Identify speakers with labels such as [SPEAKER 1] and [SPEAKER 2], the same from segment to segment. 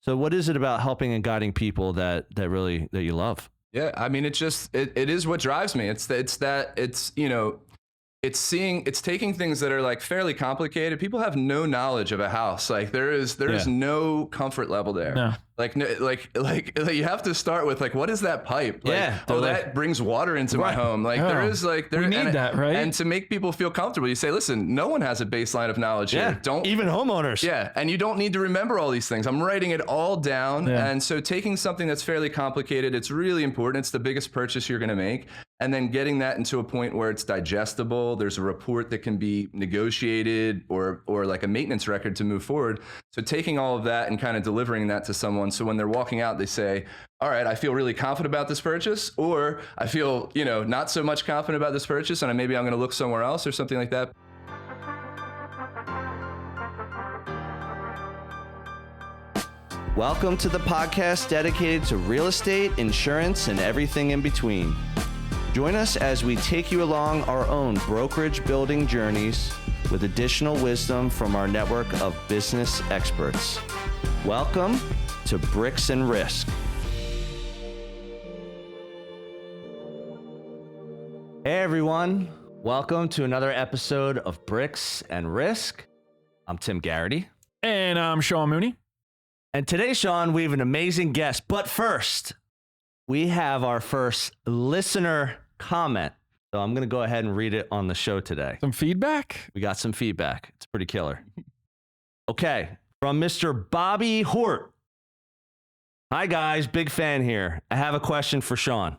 [SPEAKER 1] So what is it about helping and guiding people that you love?
[SPEAKER 2] Yeah, I mean, it is what drives me. It's taking things that are like fairly complicated. People have no knowledge of a house. Like there is no comfort level there.
[SPEAKER 3] No.
[SPEAKER 2] Like you have to start with like, what is that pipe? Like,
[SPEAKER 1] Yeah.
[SPEAKER 2] that brings water into my home. Like there is like,
[SPEAKER 3] we need that, right?
[SPEAKER 2] And to make people feel comfortable, you say, listen, no one has a baseline of knowledge here. Don't
[SPEAKER 1] even homeowners.
[SPEAKER 2] Yeah. And you don't need to remember all these things. I'm writing it all down.
[SPEAKER 3] Yeah.
[SPEAKER 2] And so taking something that's fairly complicated, it's really important. It's the biggest purchase you're going to make. And then getting that into a point where it's digestible. There's a report that can be negotiated or like a maintenance record to move forward. So taking all of that and kind of delivering that to someone. So when they're walking out, they say, all right, I feel really confident about this purchase, or I feel, not so much confident about this purchase and maybe I'm going to look somewhere else or something like that.
[SPEAKER 1] Welcome to the podcast dedicated to real estate, insurance, and everything in between. Join us as we take you along our own brokerage building journeys with additional wisdom from our network of business experts. Welcome to Bricks and Risk. Hey everyone, welcome to another episode of Bricks and Risk. I'm Tim Garrity.
[SPEAKER 3] And I'm Sean Mooney.
[SPEAKER 1] And today, Sean, we have an amazing guest. But first, we have our first listener comment. So I'm going to go ahead and read it on the show today.
[SPEAKER 3] Some feedback?
[SPEAKER 1] We got some feedback. It's pretty killer. Okay, from Mr. Bobby Hort. Hi, guys. Big fan here. I have a question for Sean.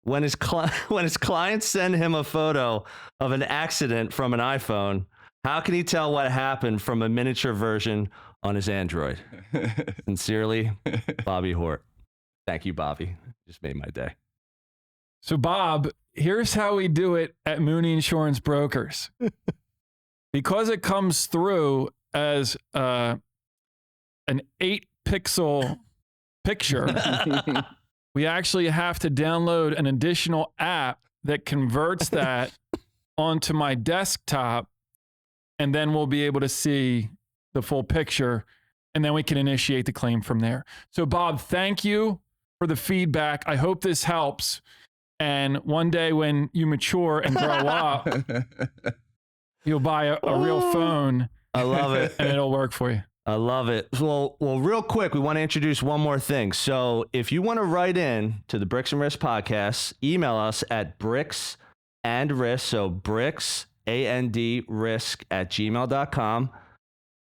[SPEAKER 1] When his clients send him a photo of an accident from an iPhone, how can he tell what happened from a miniature version on his Android? Sincerely, Bobby Hort. Thank you, Bobby. Just made my day.
[SPEAKER 3] So, Bob, here's how we do it at Mooney Insurance Brokers. Because it comes through as an 8-pixel picture, we actually have to download an additional app that converts that onto my desktop, and then we'll be able to see the full picture, and then we can initiate the claim from there. So, Bob, thank you for the feedback. I hope this helps. And one day when you mature and grow up, you'll buy a real phone.
[SPEAKER 1] I love it.
[SPEAKER 3] And it'll work for you.
[SPEAKER 1] I love it. Well, real quick, we want to introduce one more thing. So if you want to write in to the Bricks and Risk podcast, email us at bricksandrisk, so bricks, A-N-D, risk @gmail.com.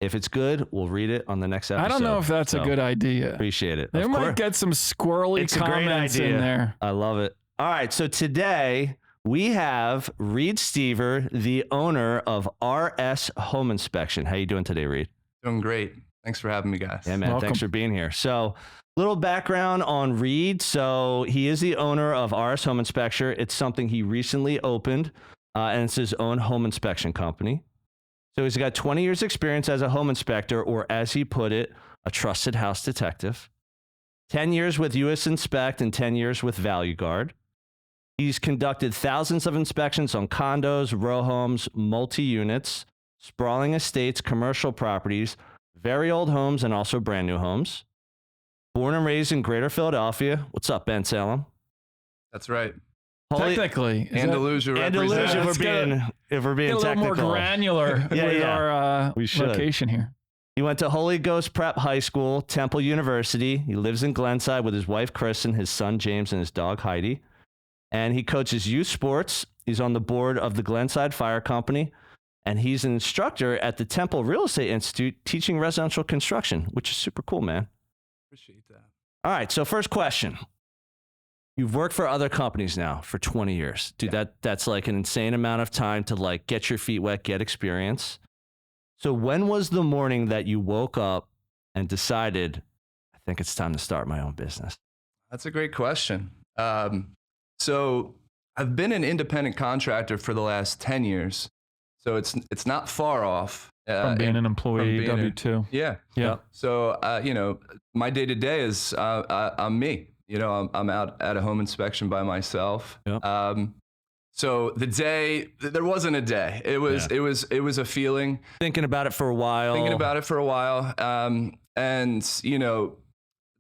[SPEAKER 1] If it's good, we'll read it on the next episode.
[SPEAKER 3] I don't know if that's a good idea.
[SPEAKER 1] Appreciate it.
[SPEAKER 3] They might get some squirrely comments in there.
[SPEAKER 1] I love it. All right, so today we have Reid Stever, the owner of RS Home Inspection. How you doing today, Reid?
[SPEAKER 2] Doing great. Thanks for having me, guys.
[SPEAKER 1] Yeah, man.
[SPEAKER 3] Welcome.
[SPEAKER 1] Thanks for being here. So, little background on Reid. So, he is the owner of RS Home Inspection. It's something he recently opened, and it's his own home inspection company. So, he's got 20 years experience as a home inspector, or as he put it, a trusted house detective. 10 years with US Inspect and 10 years with Valu Guard. He's conducted thousands of inspections on condos, row homes, multi-units, sprawling estates, commercial properties, very old homes, and also brand new homes. Born and raised in Greater Philadelphia. What's up, Ben Salem?
[SPEAKER 2] That's right.
[SPEAKER 3] Technically.
[SPEAKER 2] Andalusia represents.
[SPEAKER 1] If we're being
[SPEAKER 3] Get a little
[SPEAKER 1] technical.
[SPEAKER 3] more granular with our location here.
[SPEAKER 1] He went to Holy Ghost Prep High School, Temple University. He lives in Glenside with his wife, Kristen, his son, James, and his dog, Heidi. And he coaches youth sports. He's on the board of the Glenside Fire Company. And he's an instructor at the Temple Real Estate Institute teaching residential construction, which is super cool, man.
[SPEAKER 2] Appreciate that.
[SPEAKER 1] All right, so first question. You've worked for other companies now for 20 years. Dude, that's like an insane amount of time to like get your feet wet, get experience. So when was the morning that you woke up and decided, I think it's time to start my own business?
[SPEAKER 2] That's a great question. So I've been an independent contractor for the last 10 years. So it's not far off.
[SPEAKER 3] From being an employee, W-2.
[SPEAKER 2] Yeah. So, my day-to-day is I'm me. I'm out at a home inspection by myself.
[SPEAKER 1] Yep.
[SPEAKER 2] So the day, there wasn't a day. It was a feeling.
[SPEAKER 1] Thinking about it for a while.
[SPEAKER 2] And,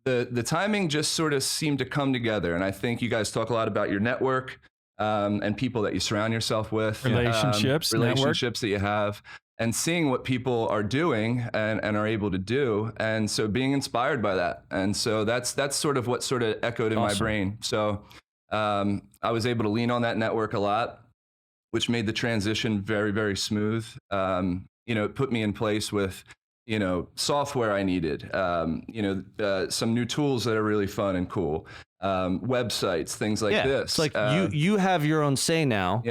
[SPEAKER 2] the timing just sort of seemed to come together. And I think you guys talk a lot about your network and people that you surround yourself with.
[SPEAKER 3] Relationships
[SPEAKER 2] that you have. And seeing what people are doing and are able to do. And so being inspired by that. And so that's sort of what sort of echoed in my brain. So I was able to lean on that network a lot, which made the transition very, very smooth. It put me in place with, software I needed, some new tools that are really fun and cool, websites, things like this.
[SPEAKER 1] It's like you have your own say now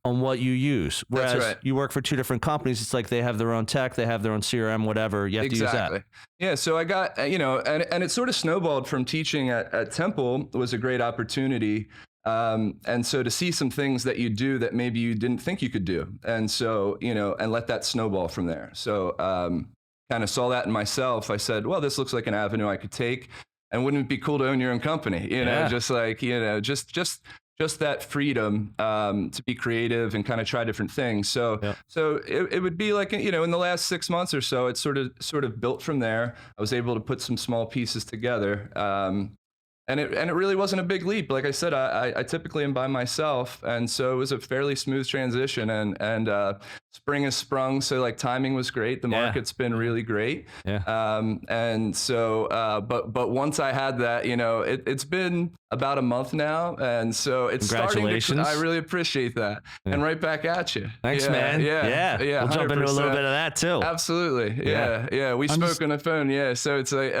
[SPEAKER 1] on what you use. Whereas
[SPEAKER 2] That's right.
[SPEAKER 1] you work for two different companies. It's like they have their own tech, they have their own CRM, whatever. You have to use that.
[SPEAKER 2] Yeah. So I got, and it sort of snowballed from teaching at Temple was a great opportunity. And so to see some things that you do that maybe you didn't think you could do. And so, and let that snowball from there. So, kind of saw that in myself. I said, well, this looks like an avenue I could take. And wouldn't it be cool to own your own company? Just like, just that freedom to be creative and kind of try different things. So it would be like, in the last 6 months or so, it sort of built from there. I was able to put some small pieces together. And it really wasn't a big leap. Like I said, I typically am by myself. And so it was a fairly smooth transition and spring has sprung. So like timing was great. The market's been really great. And so, but once I had that, it's been about a month now. And so it's starting to, I really appreciate that. And right back at you.
[SPEAKER 1] Thanks, man.
[SPEAKER 2] Yeah.
[SPEAKER 1] We'll jump into a little bit of that too.
[SPEAKER 2] Absolutely. Yeah. We spoke on the phone. Yeah. So it's like,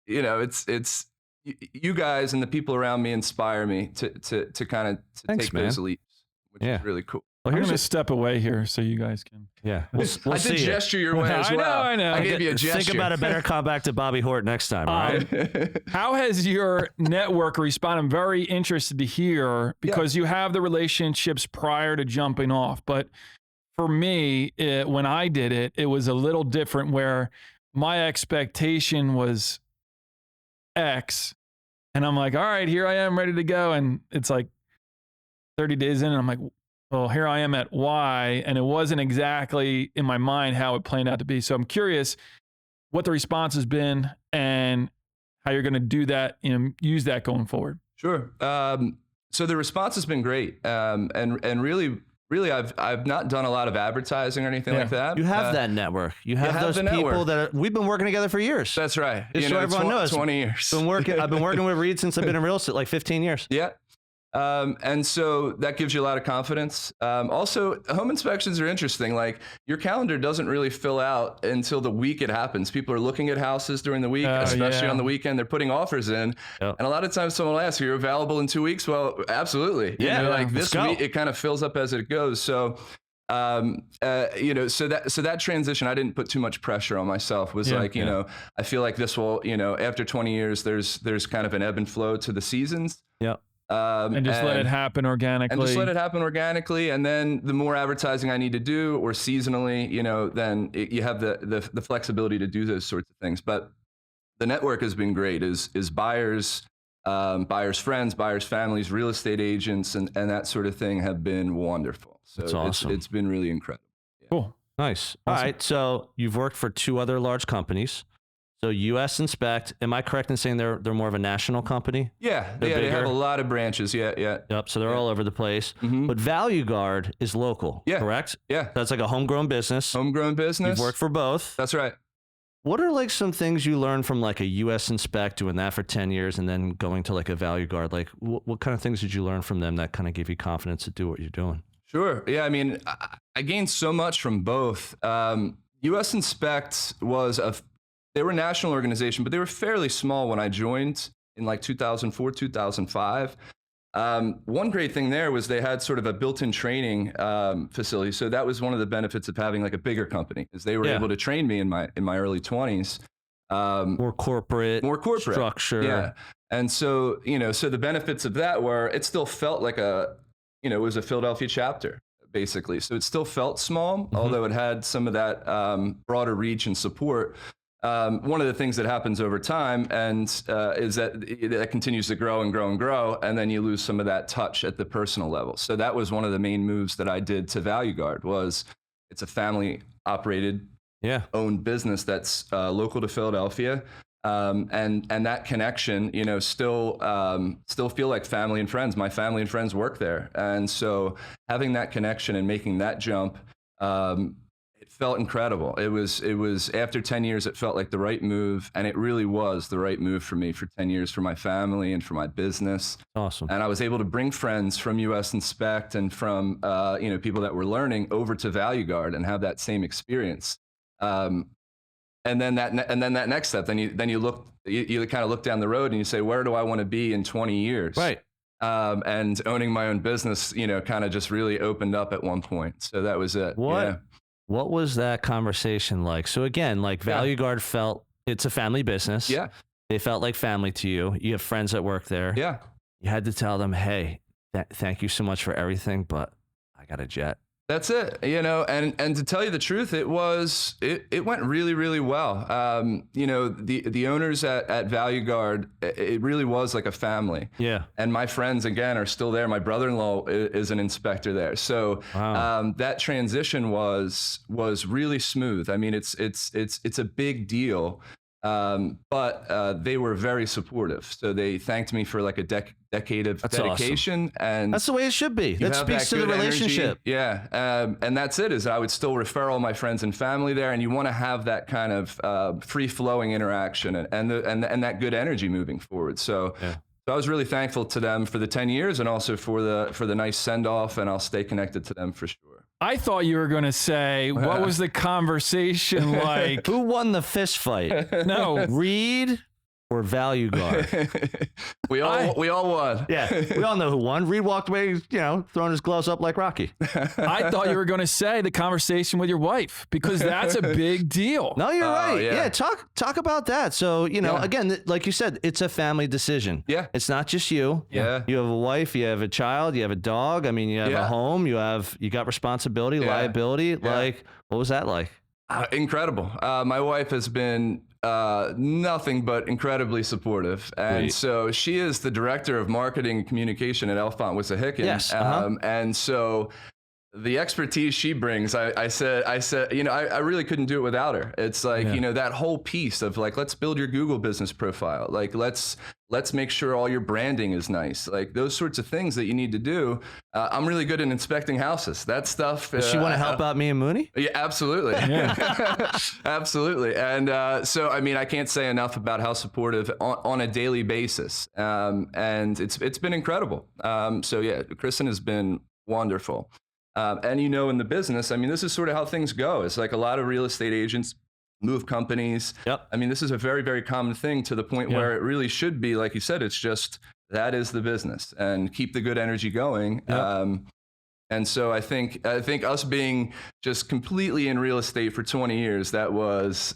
[SPEAKER 2] it's, you guys and the people around me inspire me to kind of take those leaps, which is really cool.
[SPEAKER 3] Well, I'm going to step away here so you guys can.
[SPEAKER 1] Yeah. We'll
[SPEAKER 2] I did gesture your way as well.
[SPEAKER 3] I know.
[SPEAKER 2] I gave you a gesture.
[SPEAKER 1] Think about a better callback to Bobby Hort next time, right?
[SPEAKER 3] How has your network responded? I'm very interested to hear because you have the relationships prior to jumping off. But for me, when I did it, it was a little different where my expectation was X. And I'm like, all right, here I am ready to go. And it's like 30 days in and I'm like, well, here I am at Y. And it wasn't exactly in my mind how it planned out to be. So I'm curious what the response has been and how you're going to do that and use that going forward.
[SPEAKER 2] Sure. So the response has been great. And really, I've not done a lot of advertising or anything like that.
[SPEAKER 1] You have that network. You have those people that we've been working together for years.
[SPEAKER 2] That's right.
[SPEAKER 1] Just so everyone knows.
[SPEAKER 2] 20 years.
[SPEAKER 1] I've been working with Reid since I've been in real estate, like 15 years.
[SPEAKER 2] Yeah. And so that gives you a lot of confidence. Also, home inspections are interesting. Like your calendar doesn't really fill out until the week it happens. People are looking at houses during the week, especially on the weekend. They're putting offers in. And a lot of times someone will ask, are you available in 2 weeks? Well, absolutely. Like this week, it kind of fills up as it goes. So, so that transition, I didn't put too much pressure on myself. Was I feel like this will, after 20 years, there's kind of an ebb and flow to the seasons.
[SPEAKER 3] Yeah. And just let it happen organically. And then the more advertising I need to do or seasonally, then you have the flexibility to do those sorts of things. But the network has been great is buyers, buyers' friends, buyers' families, real estate agents, and that sort of thing have been wonderful. So
[SPEAKER 1] that's awesome.
[SPEAKER 2] It's been really incredible.
[SPEAKER 3] Yeah. Cool.
[SPEAKER 1] Nice. Awesome. All right. So you've worked for two other large companies. So US Inspect, am I correct in saying they're more of a national company?
[SPEAKER 2] Yeah, they have a lot of branches. Yeah.
[SPEAKER 1] Yep. So they're all over the place.
[SPEAKER 2] Mm-hmm.
[SPEAKER 1] But Valu Guard is local.
[SPEAKER 2] Yeah.
[SPEAKER 1] Correct?
[SPEAKER 2] Yeah.
[SPEAKER 1] That's like a homegrown business.
[SPEAKER 2] You've
[SPEAKER 1] worked for both.
[SPEAKER 2] That's right.
[SPEAKER 1] What are like some things you learned from like a US Inspect, doing that for 10 years and then going to like a Valu Guard? Like what kind of things did you learn from them that kind of gave you confidence to do what you're doing?
[SPEAKER 2] Sure. Yeah. I mean, I gained so much from both. US Inspect they were a national organization, but they were fairly small when I joined in like 2004, 2005. One great thing there was they had sort of a built-in training facility. So that was one of the benefits of having like a bigger company, is they were able to train me in my early 20s.
[SPEAKER 1] More corporate structure.
[SPEAKER 2] Yeah. And so, so the benefits of that were it still felt like it was a Philadelphia chapter, basically. So it still felt small, although it had some of that broader reach and support. One of the things that happens over time is that continues to grow and grow and grow, and then you lose some of that touch at the personal level. So that was one of the main moves that I did to Valu Guard. Was it's a family operated owned business that's local to Philadelphia. And that connection, you know, still feel like family and friends. My family and friends work there. And so having that connection and making that jump, it felt incredible. It was after 10 years, it felt like the right move. And it really was the right move for me for 10 years, for my family and for my business.
[SPEAKER 1] Awesome.
[SPEAKER 2] And I was able to bring friends from US Inspect and from, you know, people that were learning over to Valu Guard and have that same experience. And then that next step, then you look, you kind of look down the road and you say, where do I want to be in 20 years?
[SPEAKER 1] Right.
[SPEAKER 2] And owning my own business, you know, kind of just really opened up at one point. So that was it.
[SPEAKER 1] What was that conversation like? So again, like Valu Guard felt, it's a family business.
[SPEAKER 2] Yeah.
[SPEAKER 1] They felt like family to you. You have friends that work there.
[SPEAKER 2] Yeah.
[SPEAKER 1] You had to tell them, hey, thank you so much for everything, but I got a jet.
[SPEAKER 2] That's it, you know, and to tell you the truth, it went really, really well. You know, the owners at Valu Guard, it really was like a family. Yeah. And my friends, again, are still there. My brother-in-law is an inspector there. So that transition was really smooth. I mean, it's a big deal. But they were very supportive. So they thanked me for like a decade of dedication.
[SPEAKER 1] Awesome.
[SPEAKER 2] And
[SPEAKER 1] that's the way it should be. That speaks to the relationship.
[SPEAKER 2] Energy. Yeah. And that's it, is I would still refer all my friends and family there. And you want to have that kind of free flowing interaction and that good energy moving forward. So I was really thankful to them for the 10 years and also for the nice send off. And I'll stay connected to them for sure.
[SPEAKER 3] I thought you were going to say, what was the conversation like?
[SPEAKER 1] Who won the fist fight? No, Reid or Valu Guard?
[SPEAKER 2] we all won.
[SPEAKER 1] Yeah, we all know who won. Reid walked away, you know, throwing his gloves up like Rocky.
[SPEAKER 3] I thought you were going to say the conversation with your wife, because that's a big deal.
[SPEAKER 1] No, you're right. Yeah, talk about that. So, you know, again, like you said, it's a family decision. Yeah. It's not just you. Yeah. You have a wife, you have a child, you have a dog. I mean, you have a home, you got responsibility, liability. Like, what was that like?
[SPEAKER 2] Incredible. My wife has been nothing but incredibly supportive. And so she is the director of marketing and communication at Elfont Wissahickon. Yes. And so the expertise she brings, I said, you know, I really couldn't do it without her. It's like, you know, that whole piece of like, let's build your Google business profile. Like, let's make sure all your branding is nice. Like those sorts of things that you need to do. I'm really good at inspecting houses. That stuff.
[SPEAKER 1] Does she want to help out me and Mooney?
[SPEAKER 2] Yeah, absolutely. Absolutely. And so, I mean, I can't say enough about how supportive on a daily basis. And it's been incredible. So yeah, Kristen has been wonderful. And, you know, in the business, I mean, this is sort of how things go. It's like a lot of real estate agents move companies. Yep. I mean, this is a very, very common thing, to the point where it really should be, like you said, it's just, that is the business, and keep the good energy going. Yep. And so I think us being just completely in real estate for 20 years, that was,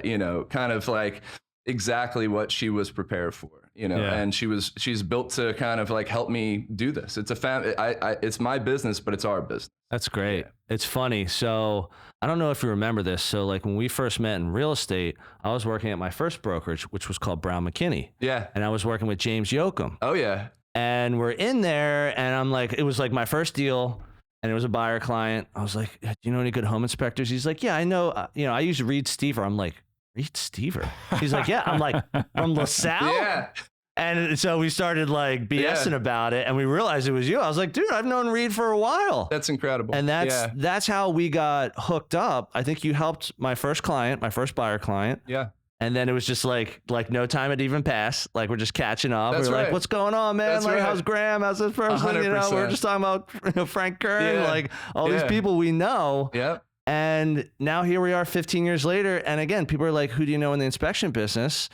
[SPEAKER 2] you know, kind of like exactly what she was prepared for. You know, and she's built to kind of like help me do this. It's it's my business, but it's our business.
[SPEAKER 1] That's great. Yeah. It's funny. So I don't know if you remember this. So like when we first met in real estate, I was working at my first brokerage, which was called Brown McKinney. Yeah. And I was working with James Yoakum. Oh yeah. And we're in there, and I'm like, it was like my first deal, and it was a buyer client. I was like, do you know any good home inspectors? He's like, yeah, I know. You know, I use Reid Stever. I'm like, Reid Stever? He's like, yeah. I'm like, from LaSalle? Yeah. And so we started like BSing about it, and we realized it was you. I was like, dude, I've known Reid for a while.
[SPEAKER 2] That's incredible.
[SPEAKER 1] And that's how we got hooked up. I think you helped my first client, my first buyer client. Yeah. And then it was just like no time had even passed. Like, we're just catching up. We're like, what's going on, man? That's like, how's Graham? How's this person? 100%. You know, we're just talking about Frank Kern, like all these people we know. Yep. And now here we are 15 years later. And again, people are like, who do you know in the inspection business?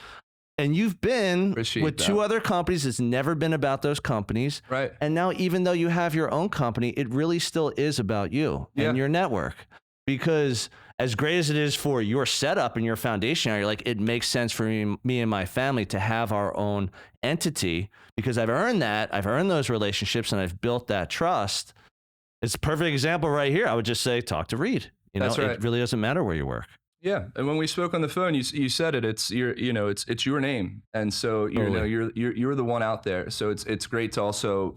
[SPEAKER 1] And you've been with two other companies. It's never been about those companies. Right. And now, even though you have your own company, it really still is about you and your network. Because as great as it is for your setup and your foundation, you're like, it makes sense for me and my family to have our own entity, because I've earned that. I've earned those relationships, and I've built that trust. It's a perfect example right here. I would just say, talk to Reid. You know, it really doesn't matter where you work.
[SPEAKER 2] Yeah, and when we spoke on the phone, you said it. It's your, you know, it's your name, and so you know you're the one out there. So it's great to also.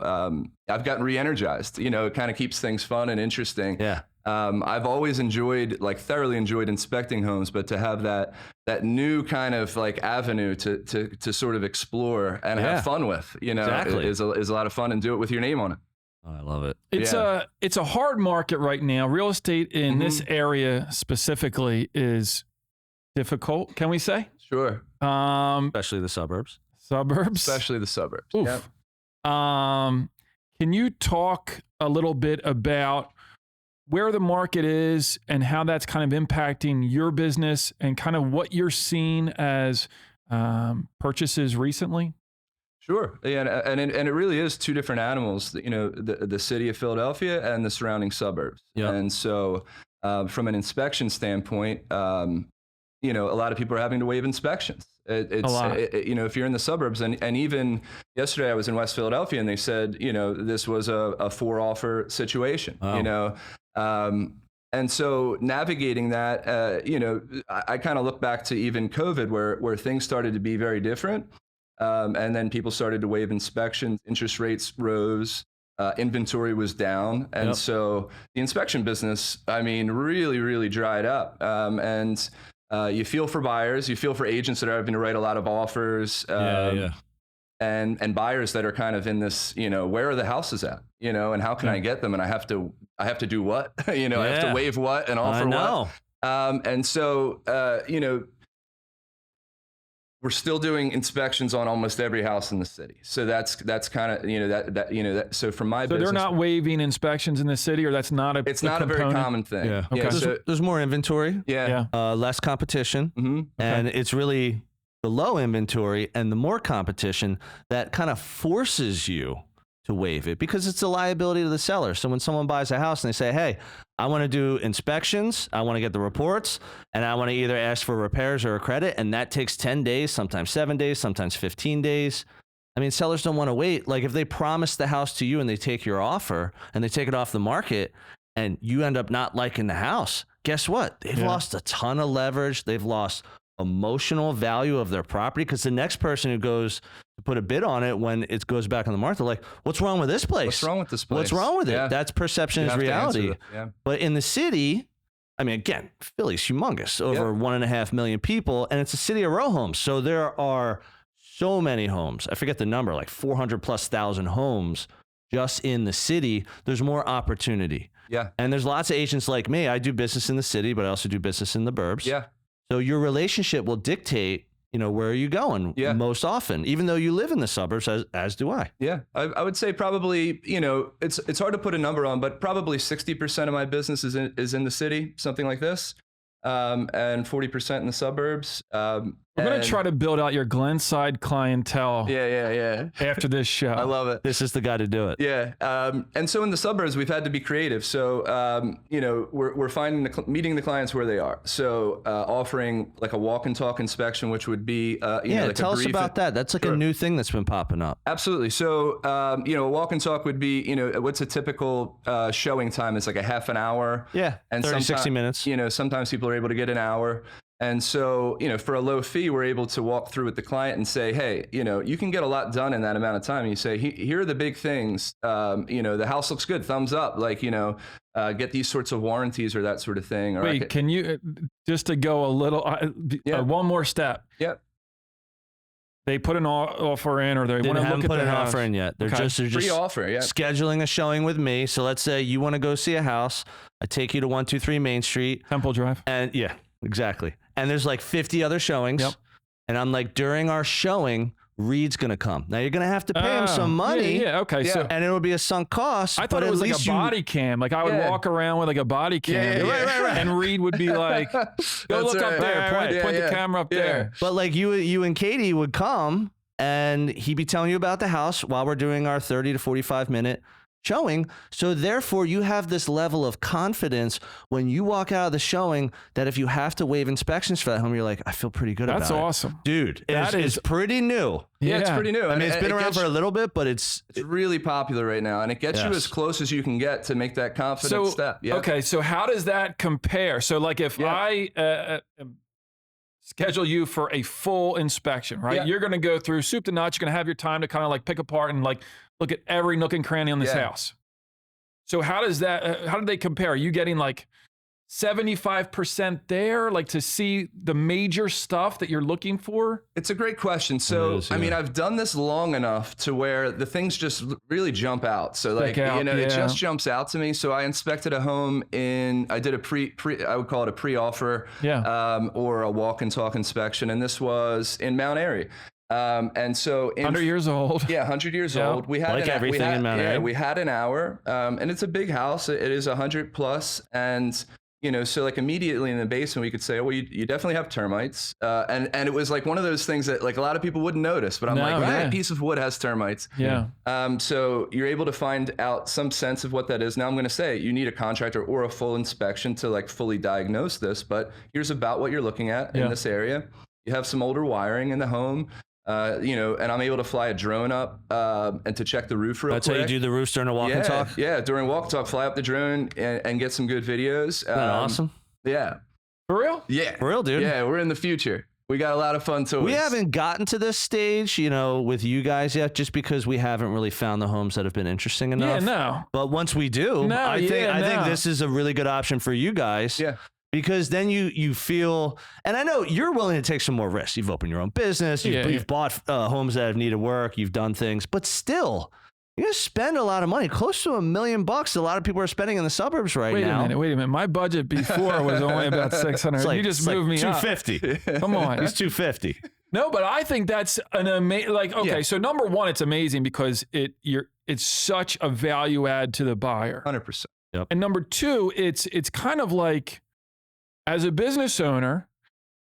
[SPEAKER 2] I've gotten re-energized. You know, it kind of keeps things fun and interesting. Yeah. I've always enjoyed, like thoroughly enjoyed inspecting homes, but to have that new kind of like avenue to sort of explore and have fun with, you know, is a lot of fun, and do it with your name on it.
[SPEAKER 1] Oh, I love it.
[SPEAKER 3] It's a hard market right now. Real estate in this area specifically is difficult, can we say?
[SPEAKER 2] Sure.
[SPEAKER 1] Especially the suburbs.
[SPEAKER 2] Especially the suburbs.
[SPEAKER 3] Oof.
[SPEAKER 2] Yep.
[SPEAKER 3] Can you talk a little bit about where the market is and how that's kind of impacting your business, and kind of what you're seeing as purchases recently?
[SPEAKER 2] Sure. Yeah, and it really is two different animals, you know, the city of Philadelphia and the surrounding suburbs.
[SPEAKER 1] Yep.
[SPEAKER 2] And so from an inspection standpoint, you know, a lot of people are having to waive inspections. You know, if you're in the suburbs, and even yesterday I was in West Philadelphia, and they said, you know, this was a 4-offer situation, you know. And so navigating that, you know, I kind of look back to even COVID, where things started to be very different. And then people started to waive inspections, interest rates rose, inventory was down. And so the inspection business, I mean, really, really dried up. And you feel for buyers, you feel for agents that are having to write a lot of offers. And buyers that are kind of in this, you know, where are the houses at, you know, and how can I get them? And I have to do what, you know, I have to waive what and offer what. And so, you know, we're still doing inspections on almost every house in the city. So that's kind of, you know, so from my business.
[SPEAKER 3] So they're not waiving inspections in the city, or that's not
[SPEAKER 2] it's not
[SPEAKER 3] component?
[SPEAKER 2] A very common thing.
[SPEAKER 1] Yeah.
[SPEAKER 3] Okay.
[SPEAKER 1] Yeah, there's more inventory. Less competition. And it's really the low inventory and the more competition that kind of forces you to waive it, because it's a liability to the seller. So when someone buys a house and they say, hey, I want to do inspections, I want to get the reports, and I want to either ask for repairs or a credit, and that takes 10 days, sometimes 7 days, sometimes 15 days. I mean, sellers don't want to wait. Like if they promise the house to you and they take your offer and they take it off the market and you end up not liking the house, guess what? They've lost a ton of leverage. They've lost emotional value of their property, because the next person who goes to put a bid on it when it goes back on the market, they're like, what's wrong with this place?
[SPEAKER 2] What's wrong with this place?
[SPEAKER 1] What's wrong with it? That's perception is reality. But in the city, I mean, again, Philly's humongous, over 1.5 million people, and it's a city of row homes. So there are so many homes. I forget the number, like 400,000+ homes just in the city. There's more opportunity.
[SPEAKER 2] Yeah.
[SPEAKER 1] And there's lots of agents like me. I do business in the city, but I also do business in the burbs.
[SPEAKER 2] Yeah.
[SPEAKER 1] So your relationship will dictate, you know, where are you going most often, even though you live in the suburbs, as do I.
[SPEAKER 2] Yeah, I would say probably, you know, it's hard to put a number on, but probably 60% of my business is in the city, something like this, and 40% in the suburbs.
[SPEAKER 3] We're going to try to build out your Glenside clientele.
[SPEAKER 2] Yeah.
[SPEAKER 3] After this show.
[SPEAKER 2] I love it.
[SPEAKER 1] This is the guy to do it.
[SPEAKER 2] Yeah. And so in the suburbs, we've had to be creative. So, you know, we're finding meeting the clients where they are. So offering like a walk and talk inspection, which would be, you know, like
[SPEAKER 1] tell us about that. That's like a new thing that's been popping up.
[SPEAKER 2] Absolutely. So, you know, a walk and talk would be, you know, what's a typical showing time? It's like a half an hour.
[SPEAKER 1] Yeah. And 30, 60 minutes.
[SPEAKER 2] You know, sometimes people are able to get an hour. And so, you know, for a low fee, we're able to walk through with the client and say, hey, you know, you can get a lot done in that amount of time. And you say, here are the big things. You know, the house looks good, thumbs up. Like, you know, get these sorts of warranties or that sort of thing. Or
[SPEAKER 3] wait, can you, just to go a little, one more step?
[SPEAKER 2] Yep.
[SPEAKER 3] They put an offer in, or they want to look at
[SPEAKER 1] put
[SPEAKER 3] the
[SPEAKER 1] an
[SPEAKER 3] house.
[SPEAKER 1] offer in yet. They're just
[SPEAKER 2] pre-offer,
[SPEAKER 1] scheduling a showing with me. So let's say you want to go see a house. I take you to 123 Main Street.
[SPEAKER 3] Temple Drive.
[SPEAKER 1] And yeah, exactly. And there's like 50 other showings.
[SPEAKER 3] Yep.
[SPEAKER 1] And I'm like, during our showing, Reid's going to come. Now you're going to have to pay him some money.
[SPEAKER 3] Yeah, okay.
[SPEAKER 1] Yeah.
[SPEAKER 3] So,
[SPEAKER 1] and it'll be a sunk cost.
[SPEAKER 3] I thought it was like a body cam. Like I would walk around with like a body cam.
[SPEAKER 2] Yeah.
[SPEAKER 3] Right. And Reid would be like, go look up there. Point the camera up there.
[SPEAKER 1] But like you and Katie would come and he'd be telling you about the house while we're doing our 30 to 45 minute showing. So therefore you have this level of confidence when you walk out of the showing that if you have to waive inspections for that home, you're like, I feel pretty good about it.
[SPEAKER 3] That's awesome.
[SPEAKER 1] Dude, that is pretty new.
[SPEAKER 2] Yeah, it's pretty new.
[SPEAKER 1] I mean, it's been around for a little bit, but it's
[SPEAKER 2] really popular right now. And it gets you as close as you can get to make that confident step. Yeah.
[SPEAKER 3] Okay, so how does that compare? So like if I schedule you for a full inspection, right?
[SPEAKER 2] Yeah.
[SPEAKER 3] You're going to go through soup to nuts. You're going to have your time to kind of like pick apart and like look at every nook and cranny on this house. So how does that, how do they compare? Are you getting like 75% there, like to see the major stuff that you're looking for?
[SPEAKER 2] It's a great question. So,
[SPEAKER 1] It is, yeah.
[SPEAKER 2] I mean, I've done this long enough to where the things just really jump out. So like,
[SPEAKER 3] Stick out,
[SPEAKER 2] it
[SPEAKER 3] yeah.
[SPEAKER 2] just jumps out to me. So I inspected a home I did I would call it a pre-offer, or a walk and talk inspection. And this was in Mount Airy. And so
[SPEAKER 3] 100 years old.
[SPEAKER 2] Yeah, 100 years old. We had
[SPEAKER 1] Like everything in Mount Airy.
[SPEAKER 2] we had an hour, and it's a big house. It is 100 plus, and so like immediately in the basement, we could say, well, you definitely have termites, and it was like one of those things that like a lot of people wouldn't notice, but I'm like, that piece of wood has termites.
[SPEAKER 3] Yeah.
[SPEAKER 2] So you're able to find out some sense of what that is. Now I'm going to say you need a contractor or a full inspection to like fully diagnose this, but here's about what you're looking at in this area. You have some older wiring in the home. And I'm able to fly a drone up and to check the roof real quick.
[SPEAKER 1] That's how you do the roofs during a walk and talk?
[SPEAKER 2] Yeah, during walk and talk, fly up the drone and get some good videos.
[SPEAKER 1] Isn't that awesome?
[SPEAKER 2] Yeah.
[SPEAKER 3] For real?
[SPEAKER 2] Yeah.
[SPEAKER 1] For real, dude.
[SPEAKER 2] Yeah, we're in the future. We got a lot of fun toys.
[SPEAKER 1] We haven't gotten to this stage, with you guys yet, just because we haven't really found the homes that have been interesting enough.
[SPEAKER 3] Yeah, no.
[SPEAKER 1] But once we do, I think this is a really good option for you guys.
[SPEAKER 2] Yeah.
[SPEAKER 1] Because then you feel, and I know you're willing to take some more risks. You've opened your own business. You've bought homes that have needed work. You've done things, but still, you're going to spend a lot of money, close to $1 million. A lot of people are spending in the suburbs right now.
[SPEAKER 3] Wait a minute. My budget before was only about 600.
[SPEAKER 1] Like,
[SPEAKER 3] you just moved me up.
[SPEAKER 1] 250.
[SPEAKER 3] Come on.
[SPEAKER 1] It's 250.
[SPEAKER 3] No, but I think that's an amazing, so number one, it's amazing because it's such a value add to the buyer.
[SPEAKER 2] 100%.
[SPEAKER 1] Yep.
[SPEAKER 3] And number two, it's kind of like, as a business owner,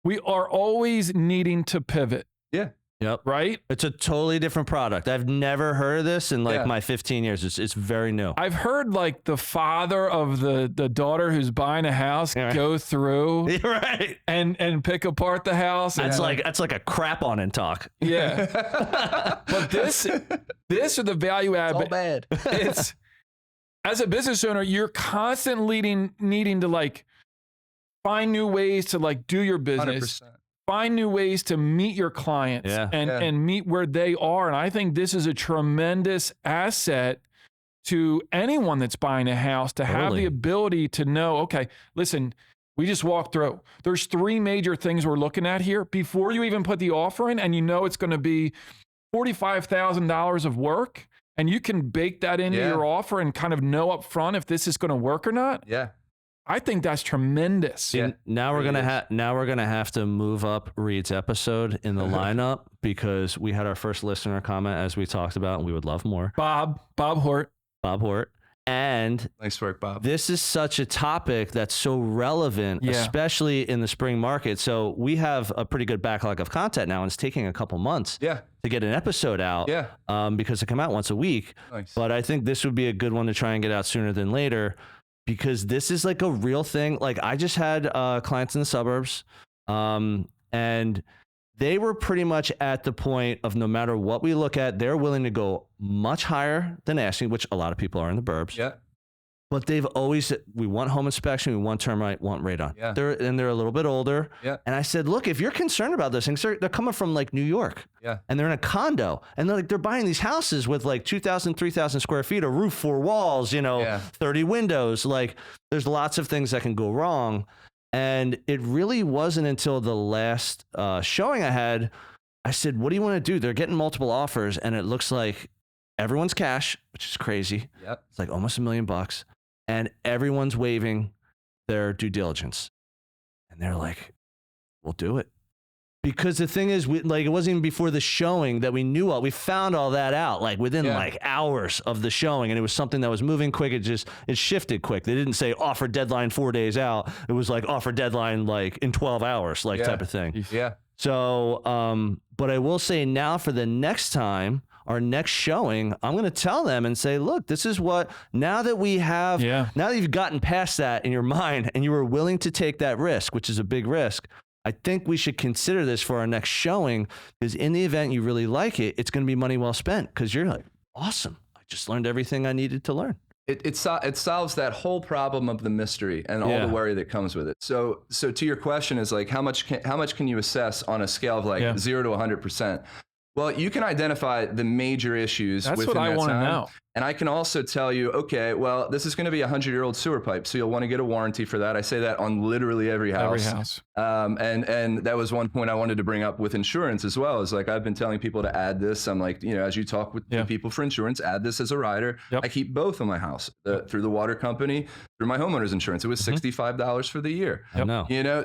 [SPEAKER 3] we are always needing to pivot.
[SPEAKER 2] Yeah.
[SPEAKER 1] Yep.
[SPEAKER 3] Right?
[SPEAKER 1] It's a totally different product. I've never heard of this in my 15 years. It's very new.
[SPEAKER 3] I've heard like the father of the daughter who's buying a house go through and pick apart the house.
[SPEAKER 1] That's like a crap on and talk.
[SPEAKER 3] Yeah. But this are the value add.
[SPEAKER 2] It's all bad.
[SPEAKER 3] It's, as a business owner, you're constantly needing to like find new ways to like do your business,
[SPEAKER 2] 100%.
[SPEAKER 3] Find new ways to meet your clients and meet where they are. And I think this is a tremendous asset to anyone that's buying a house to have the ability to know, okay, listen, we just walked through. There's 3 major things we're looking at here before you even put the offer in, and it's going to be $45,000 of work, and you can bake that into your offer and kind of know up front if this is going to work or not.
[SPEAKER 2] Yeah.
[SPEAKER 3] I think that's tremendous.
[SPEAKER 1] Yeah. Now we're gonna have to move up Reid's episode in the lineup because we had our first listener comment, as we talked about, and we would love more.
[SPEAKER 3] Bob Hort.
[SPEAKER 1] And
[SPEAKER 2] nice work, Bob.
[SPEAKER 1] This is such a topic that's so relevant, especially in the spring market. So we have a pretty good backlog of content now, and it's taking a couple months to get an episode out because they come out once a week.
[SPEAKER 2] Nice.
[SPEAKER 1] But I think this would be a good one to try and get out sooner than later, because this is like a real thing. Like, I just had clients in the suburbs, and they were pretty much at the point of, no matter what we look at, they're willing to go much higher than asking, which a lot of people are in the burbs.
[SPEAKER 2] Yeah.
[SPEAKER 1] But they've always, we want home inspection, we want termite, want radon.
[SPEAKER 2] Yeah.
[SPEAKER 1] They're a little bit older.
[SPEAKER 2] Yeah.
[SPEAKER 1] And I said, look, if you're concerned about this, they're coming from like New York.
[SPEAKER 2] Yeah.
[SPEAKER 1] And they're in a condo, and they're buying these houses with like 2,000, 3,000 square feet, a roof, 4 walls, 30 windows. Like, there's lots of things that can go wrong. And it really wasn't until the last showing I had, I said, what do you want to do? They're getting multiple offers, and it looks like everyone's cash, which is crazy.
[SPEAKER 2] Yep.
[SPEAKER 1] It's like almost $1 million. And everyone's waiving their due diligence. And they're like, we'll do it. Because the thing is, it wasn't even before the showing that we knew we found all that out, like within like hours of the showing. And it was something that was moving quick. It shifted quick. They didn't say offer deadline 4 days out. It was like offer deadline like in 12 hours, type of thing.
[SPEAKER 2] Yeah.
[SPEAKER 1] So, but I will say now, for the next time, our next showing, I'm going to tell them and say, look, this is what, now that you've gotten past that in your mind and you were willing to take that risk, which is a big risk, I think we should consider this for our next showing, because in the event you really like it, it's going to be money well spent, because you're like, awesome, I just learned everything I needed to learn.
[SPEAKER 2] It solves that whole problem of the mystery and all the worry that comes with it. So to your question is like, how much can you assess on a scale of like 0 to 100%? Well, you can identify the major issues.
[SPEAKER 3] That's
[SPEAKER 2] within
[SPEAKER 3] what I
[SPEAKER 2] that
[SPEAKER 3] want to
[SPEAKER 2] time.
[SPEAKER 3] know.
[SPEAKER 2] And I can also tell you, okay, well, this is going to be a 100-year-old sewer pipe, so you'll want to get a warranty for that. I say that on literally every house. And that was one point I wanted to bring up with insurance as well. Is like I've been telling people to add this. I'm like, as you talk with the people for insurance, add this as a rider. I keep both on my house through the water company, through my homeowner's insurance. It was $65 for the year.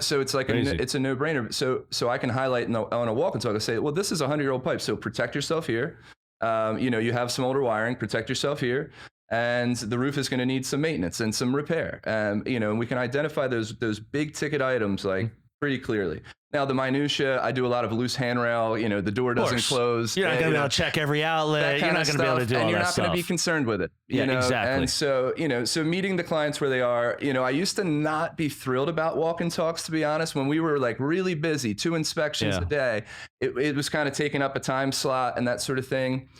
[SPEAKER 2] So it's like it's a no-brainer. So I can highlight on a walk and talk and say, well, this is a 100-year-old pipe, so protect yourself here. You have some older wiring, protect yourself here, and the roof is going to need some maintenance and some repair. And we can identify those big ticket items like pretty clearly. Now the minutia, I do a lot of loose handrail. The door doesn't close.
[SPEAKER 1] You're not going to be able to check every outlet. You're not going to be able to do all that stuff.
[SPEAKER 2] And you're not going to be concerned with it.
[SPEAKER 1] Exactly.
[SPEAKER 2] And so, so meeting the clients where they are, I used to not be thrilled about walk-in talks, to be honest. When we were like really busy, 2 inspections a day, it was kind of taking up a time slot and that sort of thing.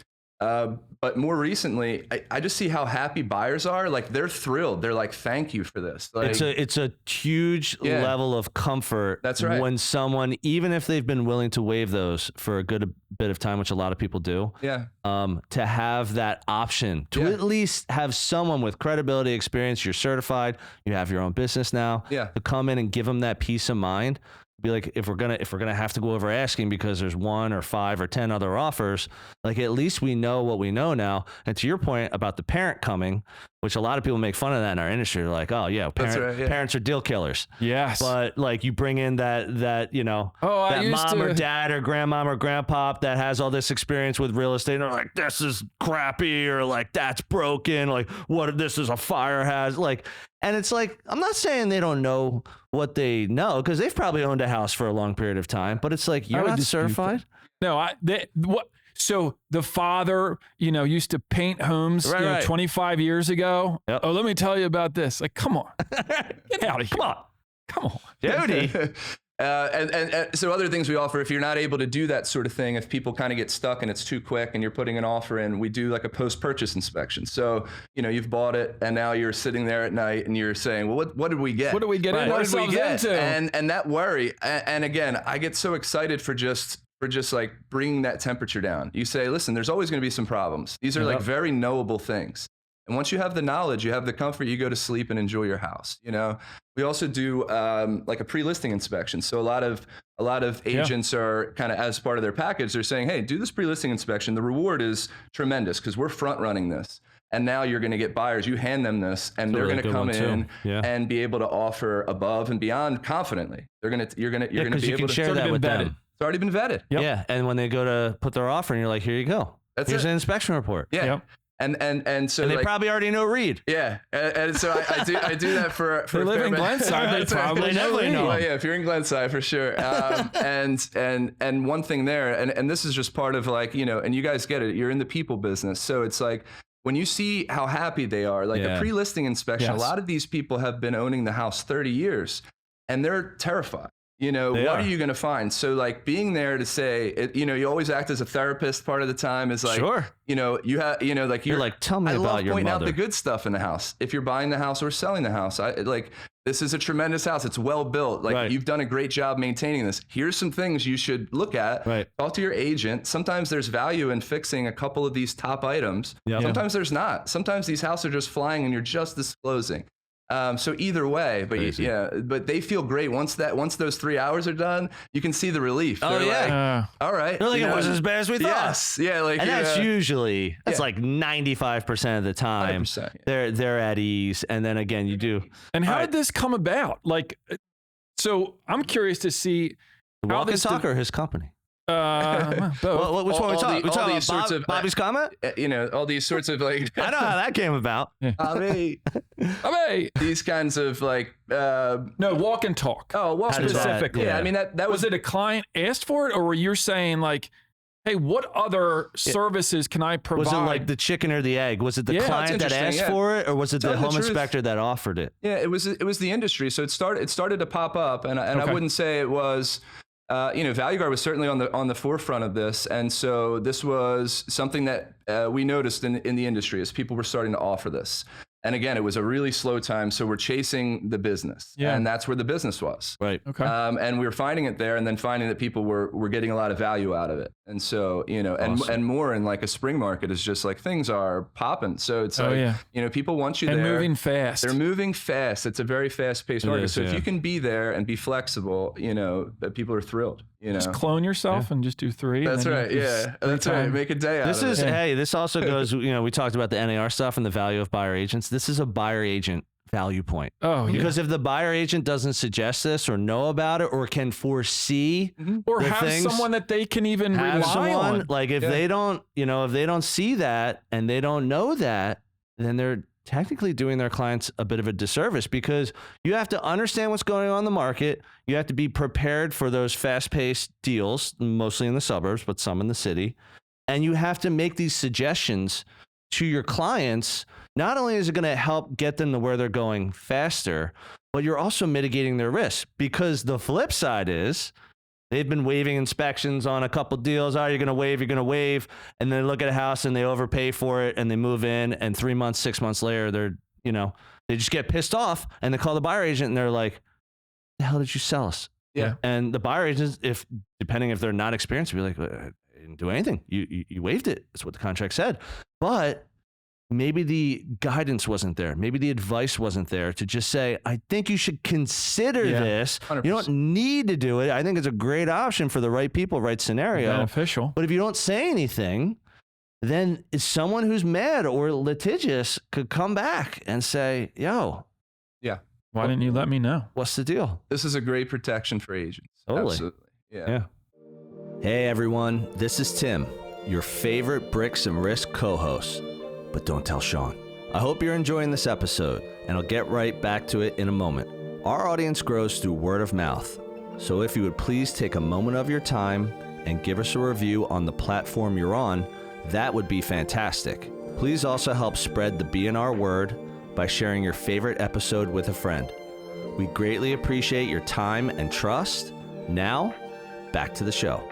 [SPEAKER 2] But more recently, I just see how happy buyers are. Like they're thrilled. They're like, "Thank you for this." Like,
[SPEAKER 1] it's a huge level of comfort.
[SPEAKER 2] That's right.
[SPEAKER 1] When someone, even if they've been willing to waive those for a good bit of time, which a lot of people do, to have that option to at least have someone with credibility, experience. You're certified. You have your own business now. To come in and give them that peace of mind. Be like, if we're gonna have to go over asking because there's 1 or 5 or 10 other offers, like at least we know what we know now. And to your point about the parent coming, which a lot of people make fun of that in our industry, they're like, oh yeah, parents are deal killers.
[SPEAKER 3] Yes.
[SPEAKER 1] But like you bring in that that mom or dad or grandmom or grandpa that has all this experience with real estate, and they're like, this is crappy, or like that's broken, like what this is a fire hazard, like. And it's like, I'm not saying they don't know what they know, because they've probably owned a house for a long period of time, but it's like, you're not certified?
[SPEAKER 3] No, what? So the father, used to paint homes 25 years ago.
[SPEAKER 1] Yep.
[SPEAKER 3] Oh, let me tell you about this. Like, come on. Get out of here. Come on.
[SPEAKER 1] Jody.
[SPEAKER 2] And so other things we offer, if you're not able to do that sort of thing, if people kind of get stuck and it's too quick and you're putting an offer in, we do like a post-purchase inspection. So, you've bought it and now you're sitting there at night and you're saying, well, what did we get?
[SPEAKER 3] What did we get into?
[SPEAKER 2] And that worry. And again, I get so excited for just like bringing that temperature down. You say, listen, there's always going to be some problems. These are like very knowable things. And once you have the knowledge, you have the comfort, you go to sleep and enjoy your house. We also do like a pre-listing inspection. So a lot of agents are kind of, as part of their package, they're saying, hey, do this pre-listing inspection. The reward is tremendous because we're front running this. And now you're going to get buyers. You hand them this, and they're going to come in and be able to offer above and beyond confidently. You're going to be able to
[SPEAKER 1] share that with them.
[SPEAKER 2] It's already been vetted.
[SPEAKER 3] Yep.
[SPEAKER 1] Yeah, and when they go to put their offer in, you're like, here you go. Here's an inspection report.
[SPEAKER 2] Yeah. Yep. And so
[SPEAKER 1] they
[SPEAKER 2] like,
[SPEAKER 1] probably already know Reid.
[SPEAKER 2] Yeah, and so I do that for
[SPEAKER 3] they live in Glenside. They probably
[SPEAKER 1] definitely know.
[SPEAKER 2] Well, yeah, if you're in Glenside for sure. And one thing there, and this is just part of like and you guys get it. You're in the people business, so it's like when you see how happy they are, like a pre-listing inspection. A lot of these people have been owning the house 30 years, and they're terrified. What are you going to find? So like being there to say, you always act as a therapist part of the time is like,
[SPEAKER 1] sure.
[SPEAKER 2] You have, like,
[SPEAKER 1] you're like, tell me about your
[SPEAKER 2] pointing
[SPEAKER 1] mother.
[SPEAKER 2] out the good stuff in the house. If you're buying the house or selling the house, this is a tremendous house. It's well built. Like you've done a great job maintaining this. Here's some things you should look at. Talk to your agent. Sometimes there's value in fixing a couple of these top items. Sometimes there's not. Sometimes these houses are just flying and you're just disclosing. So either way, but but they feel great once those 3 hours are done. You can see the relief.
[SPEAKER 1] Oh,
[SPEAKER 2] like, all right.
[SPEAKER 1] They're like, it wasn't as bad as we thought.
[SPEAKER 2] Yes, yeah, like,
[SPEAKER 1] and that's usually like 95% of the time. They're at ease, and then again, you do.
[SPEAKER 3] And how did this come about? Like, so I'm curious to see
[SPEAKER 1] how this talk or his company.
[SPEAKER 3] Both.
[SPEAKER 1] Well, which one we talking about?
[SPEAKER 2] Sorts of
[SPEAKER 1] Bobby's comment?
[SPEAKER 2] All these sorts of like.
[SPEAKER 1] I know how that came about.
[SPEAKER 2] Bobby. These kinds of like.
[SPEAKER 3] No, walk and talk.
[SPEAKER 2] Oh, well,
[SPEAKER 3] specifically.
[SPEAKER 2] I mean, that
[SPEAKER 3] was it a client asked for it, or were you saying like, hey, what other services can I provide?
[SPEAKER 1] Was it like the chicken or the egg? Was it the client that asked for it, or was it the home inspector that offered it?
[SPEAKER 2] Yeah, it was the industry. So it started to pop up, and I wouldn't say it was. Valu Guard was certainly on the forefront of this, and so this was something that we noticed in the industry as people were starting to offer this. And again, it was a really slow time. So we're chasing the business.
[SPEAKER 3] Yeah.
[SPEAKER 2] And that's where the business was.
[SPEAKER 1] Right.
[SPEAKER 3] Okay.
[SPEAKER 2] And we were finding it there, and then finding that people were getting a lot of value out of it. And so, and more in like a spring market is just like things are popping. So it's people want you
[SPEAKER 3] and
[SPEAKER 2] there.
[SPEAKER 3] moving fast.
[SPEAKER 2] They're moving fast. It's a very fast-paced market.
[SPEAKER 1] is,
[SPEAKER 2] so if
[SPEAKER 1] yeah.
[SPEAKER 2] you can be there and be flexible, people are thrilled.
[SPEAKER 3] Just clone yourself and just do 3.
[SPEAKER 2] That's right. Yeah, that's right. Make a day out of it.
[SPEAKER 1] Hey, this also goes, we talked about the NAR stuff and the value of buyer agents. This is a buyer agent value point.
[SPEAKER 3] Oh, yeah.
[SPEAKER 1] Because if the buyer agent doesn't suggest this or know about it or can foresee
[SPEAKER 3] or
[SPEAKER 1] the
[SPEAKER 3] have
[SPEAKER 1] things,
[SPEAKER 3] someone that they can even rely on.
[SPEAKER 1] Like if they don't, if they don't see that and they don't know that, then they're technically doing their clients a bit of a disservice, because you have to understand what's going on in the market. You have to be prepared for those fast-paced deals, mostly in the suburbs, but some in the city. And you have to make these suggestions to your clients. Not only is it going to help get them to where they're going faster, but you're also mitigating their risk, because the flip side is they've been waiving inspections on a couple deals. Oh, you're going to waive. And then they look at a house and they overpay for it and they move in, and 3 months, 6 months later, they just get pissed off and they call the buyer agent and they're like, the hell did you sell us?
[SPEAKER 2] Yeah.
[SPEAKER 1] And the buyer agents, depending if they're not experienced, will be like, I didn't do anything. You waived it. That's what the contract said. But maybe the guidance wasn't there. Maybe the advice wasn't there to just say, I think you should consider this.
[SPEAKER 2] 100%.
[SPEAKER 1] You don't need to do it. I think it's a great option for the right people, right scenario.
[SPEAKER 3] Beneficial.
[SPEAKER 1] But if you don't say anything, then someone who's mad or litigious could come back and say, yo,
[SPEAKER 3] why didn't you let me know?
[SPEAKER 1] what's the deal?
[SPEAKER 2] This is a great protection for agents.
[SPEAKER 1] Totally.
[SPEAKER 2] Absolutely. Yeah.
[SPEAKER 1] Hey, everyone. This is Tim, your favorite Bricks and Risk co-host. But don't tell Sean. I hope you're enjoying this episode, and I'll get right back to it in a moment. Our audience grows through word of mouth, so if you would please take a moment of your time and give us a review on the platform you're on, that would be fantastic. Please also help spread the B&R word by sharing your favorite episode with a friend. We greatly appreciate your time and trust. Now, back to the show.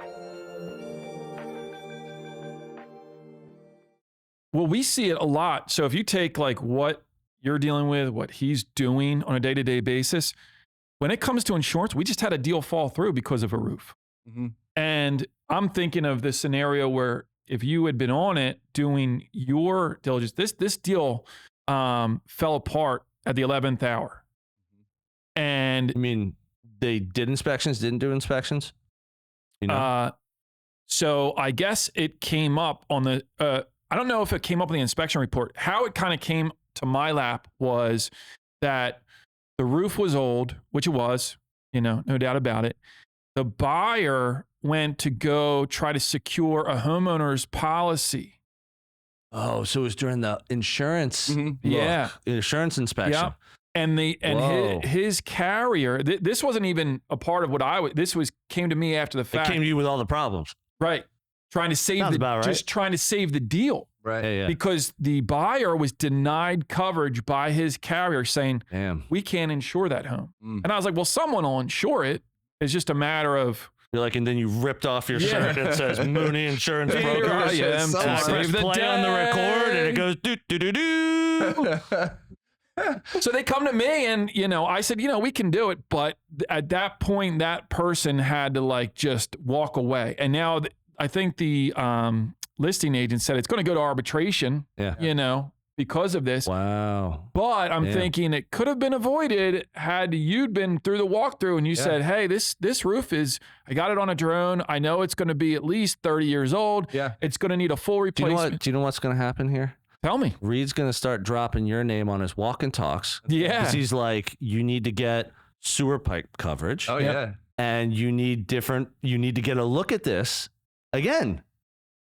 [SPEAKER 3] Well, we see it a lot. So if you take like what you're dealing with, what he's doing on a day-to-day basis, when it comes to insurance, we just had a deal fall through because of a roof.
[SPEAKER 2] Mm-hmm.
[SPEAKER 3] And I'm thinking of this scenario where if you had been on it doing your diligence, this deal fell apart at the 11th hour. And
[SPEAKER 1] I mean, they did inspections, didn't do inspections?
[SPEAKER 3] So I guess it came up on the, I don't know if it came up in the inspection report. How it kind of came to my lap was that the roof was old, which it was, no doubt about it. The buyer went to go try to secure a homeowner's policy.
[SPEAKER 1] Oh, so it was during the insurance, insurance inspection.
[SPEAKER 3] Yeah. And his carrier, this wasn't even a part of what this came to me after the fact.
[SPEAKER 1] It came to you with all the problems.
[SPEAKER 3] Right. Trying to save just trying to save the deal.
[SPEAKER 2] Right.
[SPEAKER 1] Yeah.
[SPEAKER 3] Because the buyer was denied coverage by his carrier saying,
[SPEAKER 1] Damn.
[SPEAKER 3] we can't insure that home. And I was like, well, someone will insure it. It's just a matter of.
[SPEAKER 1] You're like, and then you ripped off your shirt and it says Mooney Insurance Broker.
[SPEAKER 3] I am to
[SPEAKER 1] Press
[SPEAKER 3] save the
[SPEAKER 1] play on the record and it goes do do do do.
[SPEAKER 3] So they come to me and, I said, we can do it. But at that point, that person had to like just walk away. And now I think the listing agent said it's going to go to arbitration, because of this.
[SPEAKER 1] Wow.
[SPEAKER 3] But I'm thinking it could have been avoided had you'd been through the walkthrough and you said, hey, this roof I got it on a drone. I know it's going to be at least 30 years old.
[SPEAKER 2] Yeah.
[SPEAKER 3] It's going to need a full replacement.
[SPEAKER 1] Do you know what's going to happen here?
[SPEAKER 3] Tell me.
[SPEAKER 1] Reid's going to start dropping your name on his walk and talks.
[SPEAKER 3] Yeah.
[SPEAKER 1] Because he's like, you need to get sewer pipe coverage.
[SPEAKER 2] Oh, yeah.
[SPEAKER 1] And you need to get a look at this. Again,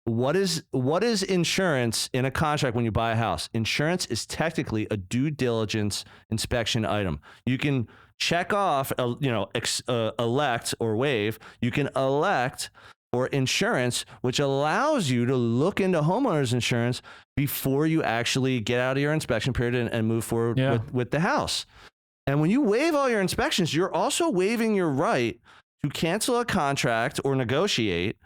[SPEAKER 1] what is insurance in a contract when you buy a house? Insurance is technically a due diligence inspection item. You can check off, elect or waive. You can elect or insurance, which allows you to look into homeowners insurance before you actually get out of your inspection period and move forward with the house. And when you waive all your inspections, you're also waiving your right to cancel a contract or negotiate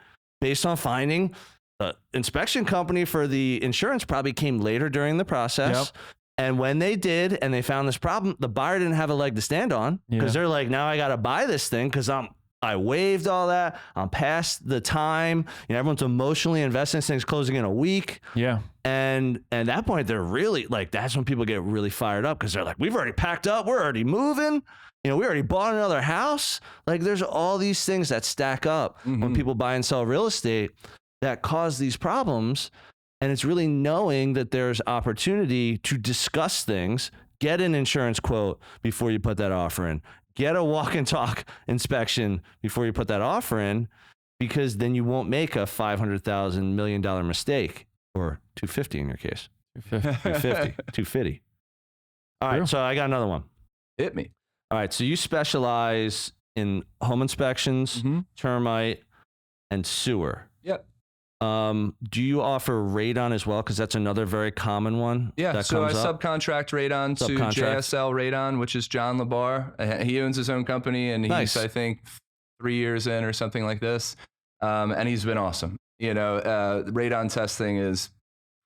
[SPEAKER 1] based on finding the inspection company for the insurance probably came later during the process. And when they did, and they found this problem, the buyer didn't have a leg to stand on because they're like, now I got to buy this thing because I waived all that. I'm past the time. Everyone's emotionally invested in this thing's closing in a week.
[SPEAKER 3] Yeah.
[SPEAKER 1] And at that point, they're really like, that's when people get really fired up because they're like, we've already packed up. We're already moving. We already bought another house. Like, there's all these things that stack up when people buy and sell real estate that cause these problems. And it's really knowing that there's opportunity to discuss things, get an insurance quote before you put that offer in, get a walk and talk inspection before you put that offer in, because then you won't make a $500,000 million mistake, or 250 in your case. 250. All right.
[SPEAKER 3] True.
[SPEAKER 1] So I got another one.
[SPEAKER 2] Hit me.
[SPEAKER 1] All right. So you specialize in home inspections, termite, and sewer.
[SPEAKER 2] Yep.
[SPEAKER 1] Do you offer radon as well? Because that's another very common one.
[SPEAKER 2] Yeah,
[SPEAKER 1] that
[SPEAKER 2] so I
[SPEAKER 1] comes up.
[SPEAKER 2] subcontract Radon to JSL Radon, which is John LaBar. He owns his own company, and he's, I think, 3 years in or something like this. And he's been awesome. Radon testing is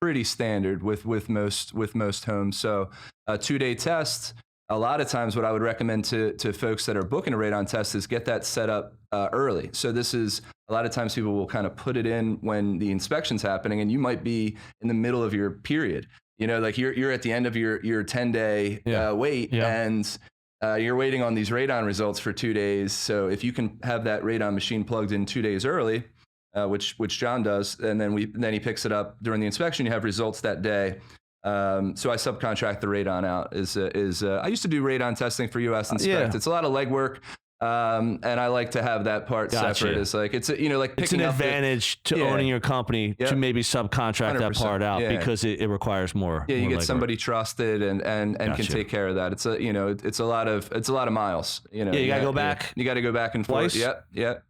[SPEAKER 2] pretty standard with most homes. So a 2-day test. A lot of times what I would recommend to folks that are booking a radon test is get that set up early. So this is, a lot of times people will kind of put it in when the inspection's happening, and you might be in the middle of your period. Like you're at the end of your 10-day wait, and you're waiting on these radon results for 2 days. So if you can have that radon machine plugged in 2 days early, which John does, and then he picks it up during the inspection, you have results that day. So I subcontract the radon out. I used to do radon testing for US Inspect. It's a lot of legwork. And I like to have that part separate. It's like, it's an
[SPEAKER 1] advantage to owning your company to maybe subcontract that part out because it requires more.
[SPEAKER 2] Yeah. You get
[SPEAKER 1] legwork.
[SPEAKER 2] Somebody trusted and can take care of that. It's a lot of miles, you gotta
[SPEAKER 1] go back.
[SPEAKER 2] You got to go back and forth. Yep.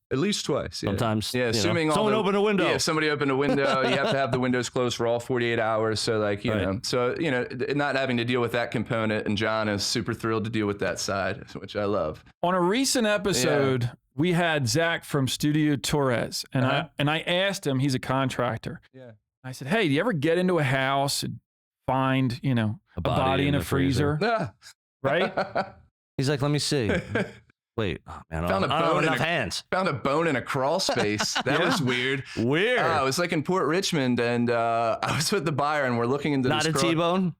[SPEAKER 2] At least twice. Yeah.
[SPEAKER 1] Sometimes.
[SPEAKER 2] Yeah. Assuming
[SPEAKER 1] someone opened a window.
[SPEAKER 2] Yeah. If somebody opened a window, you have to have the windows closed for all 48 hours. So not having to deal with that component. And John is super thrilled to deal with that side, which I love.
[SPEAKER 3] On a recent episode, we had Zach from Studio Torres, and I asked him, he's a contractor. Yeah. I said, hey, do you ever get into a house and find, a body in a freezer? Right?
[SPEAKER 1] He's like, let me see. Wait, oh man,
[SPEAKER 2] found a bone in a crawl space. That was weird. I was like in Port Richmond, and I was with the buyer, and we're looking into
[SPEAKER 1] not
[SPEAKER 2] this
[SPEAKER 1] a T-bone.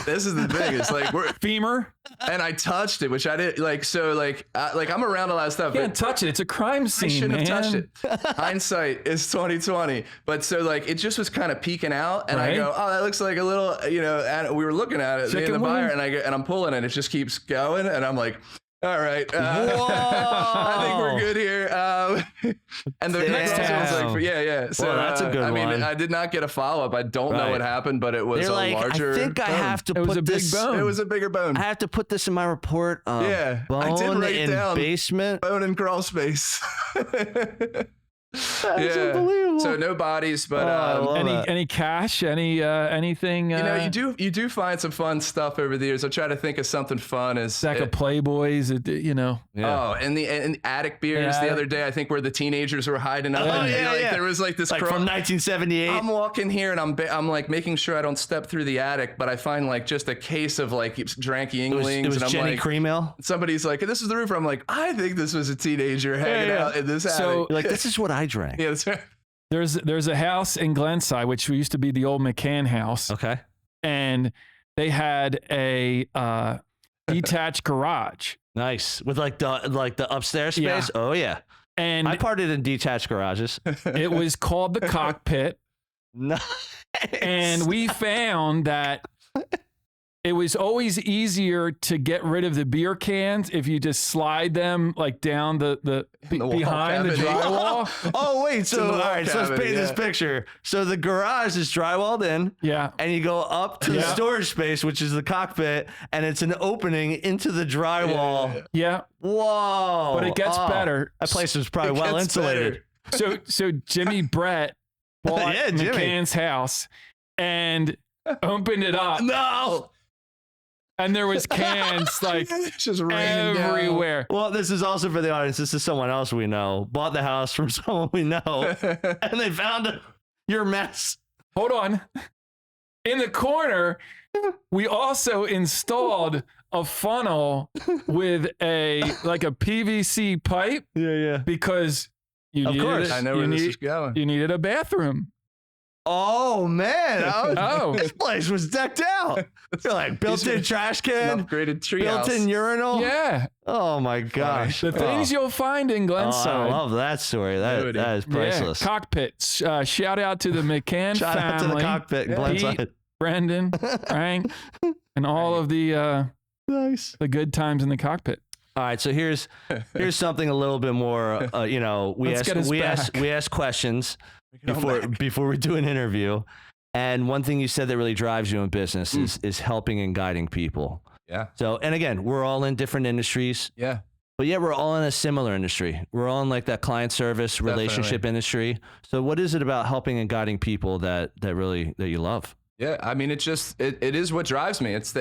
[SPEAKER 2] This is the thing. It's like we're
[SPEAKER 3] femur,
[SPEAKER 2] and I touched it, which I didn't like. So I'm around a lot of stuff.
[SPEAKER 3] You can't touch it. It's a crime scene.
[SPEAKER 2] I shouldn't have touched it. Hindsight is 2020. But so it just was kind of peeking out, and I go, oh, that looks like a little, and we were looking at it, me and the buyer, and I'm pulling, and it just keeps going, and I'm like, all right, I think we're good here. And the next time was like, So
[SPEAKER 1] that's a good one.
[SPEAKER 2] I mean, I did not get a follow up. I don't know what happened, but it was
[SPEAKER 1] They're
[SPEAKER 2] a larger.
[SPEAKER 1] I think I have to
[SPEAKER 3] put
[SPEAKER 1] put
[SPEAKER 3] this.
[SPEAKER 1] Big bone.
[SPEAKER 2] It was a bigger bone.
[SPEAKER 1] I have to put this in my report.
[SPEAKER 2] I did
[SPEAKER 1] Bone
[SPEAKER 2] write
[SPEAKER 1] in
[SPEAKER 2] down
[SPEAKER 1] basement.
[SPEAKER 2] Bone in crawl space.
[SPEAKER 1] That's unbelievable.
[SPEAKER 2] So no bodies, but
[SPEAKER 3] any cash, anything.
[SPEAKER 2] You do find some fun stuff over the years. I try to think of something fun as
[SPEAKER 3] sack of Playboys,
[SPEAKER 2] Oh, and the attic beers the other day, I think where the teenagers were hiding up. There was this
[SPEAKER 1] from 1978.
[SPEAKER 2] I'm walking here and I'm like making sure I don't step through the attic, but I find just a case of Dranky Inglings.
[SPEAKER 1] It was
[SPEAKER 2] and I'm
[SPEAKER 1] Jenny Cream Ale.
[SPEAKER 2] Somebody's like, this is the roof. I'm like, I think this was a teenager hanging out in this attic.
[SPEAKER 3] So
[SPEAKER 1] this is what I drank.
[SPEAKER 2] Yeah, that's right.
[SPEAKER 3] There's a house in Glenside, which used to be the old McCann house.
[SPEAKER 1] Okay.
[SPEAKER 3] And they had a detached garage.
[SPEAKER 1] Nice. With the upstairs space.
[SPEAKER 3] Yeah.
[SPEAKER 1] Oh yeah.
[SPEAKER 3] And
[SPEAKER 1] I partied in detached garages.
[SPEAKER 3] It was called the cockpit.
[SPEAKER 1] Nice.
[SPEAKER 3] And we found that it was always easier to get rid of the beer cans if you just slide them down the behind the drywall.
[SPEAKER 1] Oh wait, so all right, so let's paint this picture. So the garage is drywalled in, and you go up to the storage space, which is the cockpit, and it's an opening into the drywall.
[SPEAKER 3] Yeah.
[SPEAKER 1] Whoa!
[SPEAKER 3] But it gets better.
[SPEAKER 1] That place was probably well insulated.
[SPEAKER 3] So Jimmy Brett bought McCann's house and opened it up.
[SPEAKER 1] No.
[SPEAKER 3] And there was cans
[SPEAKER 2] just raining
[SPEAKER 3] everywhere.
[SPEAKER 1] Well, this is also for the audience. This is someone else we know. Bought the house from someone we know. And they found your mess.
[SPEAKER 3] Hold on. In the corner, we also installed a funnel with a PVC pipe.
[SPEAKER 1] Yeah.
[SPEAKER 3] Because you
[SPEAKER 1] Of course.
[SPEAKER 2] I know where this is going.
[SPEAKER 3] You needed a bathroom.
[SPEAKER 1] Oh man!
[SPEAKER 3] Oh.
[SPEAKER 1] This place was decked out. You're like built-in trash can,
[SPEAKER 2] Upgraded treehouse.
[SPEAKER 1] built-in urinal.
[SPEAKER 3] Yeah.
[SPEAKER 1] Oh my gosh!
[SPEAKER 3] The things you'll find in
[SPEAKER 1] I
[SPEAKER 3] Glenside.
[SPEAKER 1] love that story. That is priceless.
[SPEAKER 3] Yeah. Cockpits. Shout out to the McCann
[SPEAKER 1] Shout
[SPEAKER 3] family.
[SPEAKER 1] out to the cockpit, Glenside.
[SPEAKER 3] Pete, Brendan, Frank, and all of the
[SPEAKER 1] Nice.
[SPEAKER 3] the good times in the cockpit.
[SPEAKER 1] All right, so here's something a little bit more. We ask questions before we do an interview, and one thing you said that really drives you in business is helping and guiding people.
[SPEAKER 2] Yeah.
[SPEAKER 1] So, and again, we're all in different industries.
[SPEAKER 2] Yeah.
[SPEAKER 1] But yet we're all in a similar industry. We're all in like that client service relationship industry. So what is it about helping and guiding people that you love?
[SPEAKER 2] Yeah, I mean, it is what drives me. It's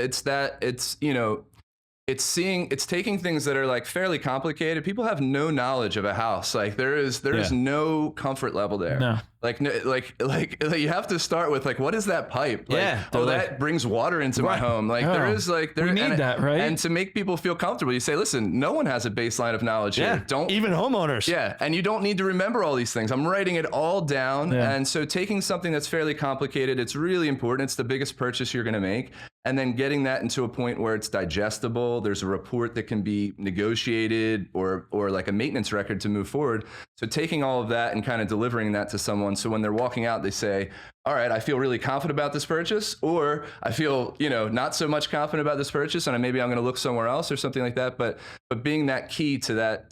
[SPEAKER 2] taking things that are like fairly complicated. People have no knowledge of a house. Like there is no comfort level there.
[SPEAKER 3] No.
[SPEAKER 2] Like you have to start with like, what is that pipe? Like,
[SPEAKER 1] Yeah.
[SPEAKER 2] that brings water into my home. Like
[SPEAKER 3] we need that, right?
[SPEAKER 2] And to make people feel comfortable, you say, listen, no one has a baseline of knowledge here. Don't
[SPEAKER 1] even homeowners.
[SPEAKER 2] Yeah, and you don't need to remember all these things. I'm writing it all down.
[SPEAKER 3] Yeah.
[SPEAKER 2] And so taking something that's fairly complicated, it's really important. It's the biggest purchase you're going to make. And then getting that into a point where it's digestible. There's a report that can be negotiated or like a maintenance record to move forward. So taking all of that and kind of delivering that to someone. So when they're walking out, they say, all right, I feel really confident about this purchase, or I feel, not so much confident about this purchase, and maybe I'm going to look somewhere else or something like that. But being that key to that,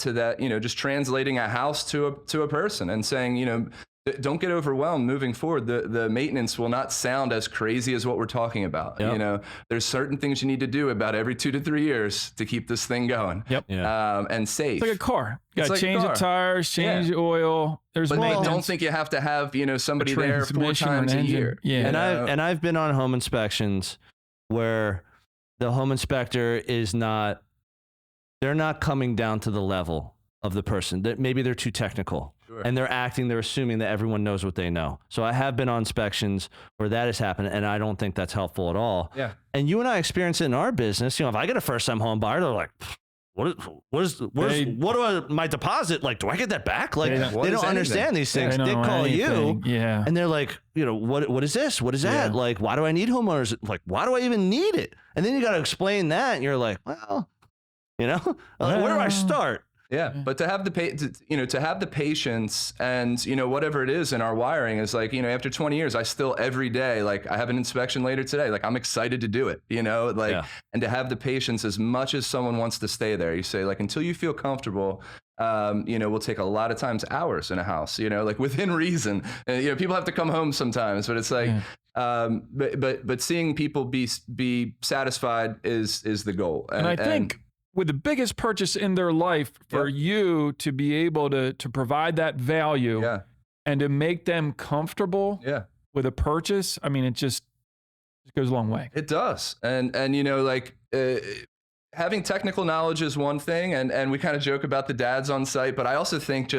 [SPEAKER 2] just translating a house to a person and saying, don't get overwhelmed moving forward. The maintenance will not sound as crazy as what we're talking about.
[SPEAKER 1] Yep.
[SPEAKER 2] There's certain things you need to do about every 2 to 3 years to keep this thing going.
[SPEAKER 3] Yep.
[SPEAKER 1] Yeah.
[SPEAKER 2] And safe.
[SPEAKER 3] It's like a car. You got to
[SPEAKER 2] like
[SPEAKER 3] change the tires, change the oil. But
[SPEAKER 2] don't think you have to have, somebody there 4
[SPEAKER 3] transmission
[SPEAKER 2] times
[SPEAKER 3] or
[SPEAKER 2] a
[SPEAKER 3] engine.
[SPEAKER 2] year.
[SPEAKER 3] Yeah.
[SPEAKER 1] And I've been on home inspections where the home inspector they're not coming down to the level of the person. That maybe they're too technical.
[SPEAKER 2] Sure.
[SPEAKER 1] And they're assuming that everyone knows what they know. So I have been on inspections where that has happened, and I don't think that's helpful at all.
[SPEAKER 2] Yeah.
[SPEAKER 1] And you and I experience it in our business. If I get a first-time home buyer, they're like, my deposit? Like, do I get that back? Like, they don't understand these things. They call you, and they're like, what is this? What is that? Like, why do I need homeowners? Like, why do I even need it? And then you got to explain that, and you're like, well, where do I start?
[SPEAKER 2] Yeah, but to have the patience and whatever it is in our wiring is like after 20 years I still every day like I have an inspection later today, like I'm excited to do it, and to have the patience as much as someone wants to stay there. You say like until you feel comfortable, will take a lot of times hours in a house, like within reason. And, people have to come home sometimes, but it's like but seeing people be satisfied is the goal.
[SPEAKER 3] And I think with the biggest purchase in their life, for you to be able to provide that value and to make them comfortable with a purchase, I mean, it just goes a long way.
[SPEAKER 2] It does. And having technical knowledge is one thing, and we kind of joke about the dads on site, but I also think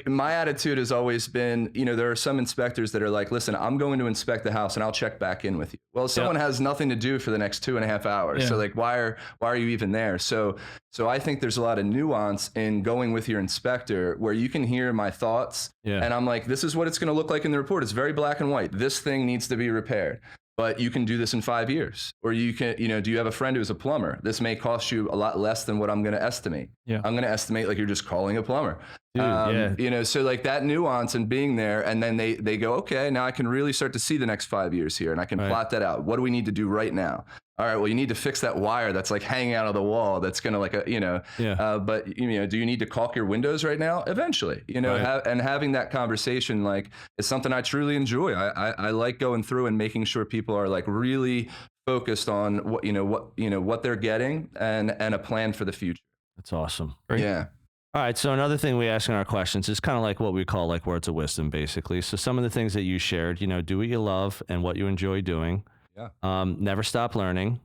[SPEAKER 2] my attitude has always been, there are some inspectors that are like, listen, I'm going to inspect the house and I'll check back in with you. Well, someone has nothing to do for the next 2.5 hours.
[SPEAKER 3] Yeah.
[SPEAKER 2] So like, why are you even there? So I think there's a lot of nuance in going with your inspector where you can hear my thoughts. Yeah. And I'm like, this is what it's going to look like in the report. It's very black and white. This thing needs to be repaired. But you can do this in 5 years. Or you can, do you have a friend who's a plumber? This may cost you a lot less than what I'm going to estimate. Yeah. I'm going to estimate like you're just calling a plumber. Dude, so like that nuance and being there, and then they go, okay, now I can really start to see the next 5 years here, and I can plot that out. What do we need to do right now? All right, well, you need to fix that wire that's like hanging out of the wall. That's going to but do you need to caulk your windows right now? Eventually, and having that conversation like is something I truly enjoy. I like going through and making sure people are like really focused on what they're getting and a plan for the future.
[SPEAKER 1] That's awesome.
[SPEAKER 3] Great.
[SPEAKER 2] Yeah.
[SPEAKER 1] All right. So another thing we ask in our questions is kind of like what we call like words of wisdom, basically. So some of the things that you shared, do what you love and what you enjoy doing. Yeah. Never stop learning.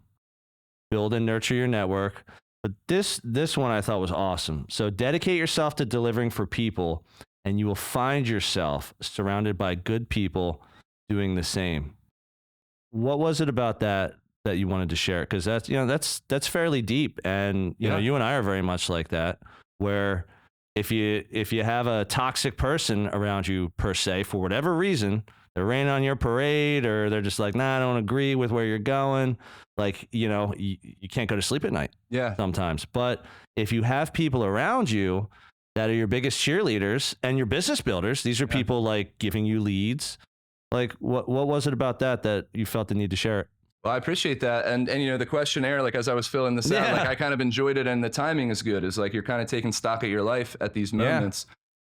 [SPEAKER 1] Build and nurture your network. But this one I thought was awesome. So dedicate yourself to delivering for people, and you will find yourself surrounded by good people doing the same. what was it about that you wanted to share? Because that's fairly deep, and you know, you and I are very much like that, where if you have a toxic person around you per se, for whatever reason, they're raining on your parade, or they're just like, nah, I don't agree with where you're going. Like, you know, you can't go to sleep at night.
[SPEAKER 2] Yeah.
[SPEAKER 1] Sometimes. But if you have people around you that are your biggest cheerleaders and your business builders, these are people like giving you leads. Like, what was it about that you felt the need to share it?
[SPEAKER 2] Well, I appreciate that. And you know, the questionnaire, like as I was filling this out, like I kind of enjoyed it, and the timing is good. It's like you're kind of taking stock of your life at these moments.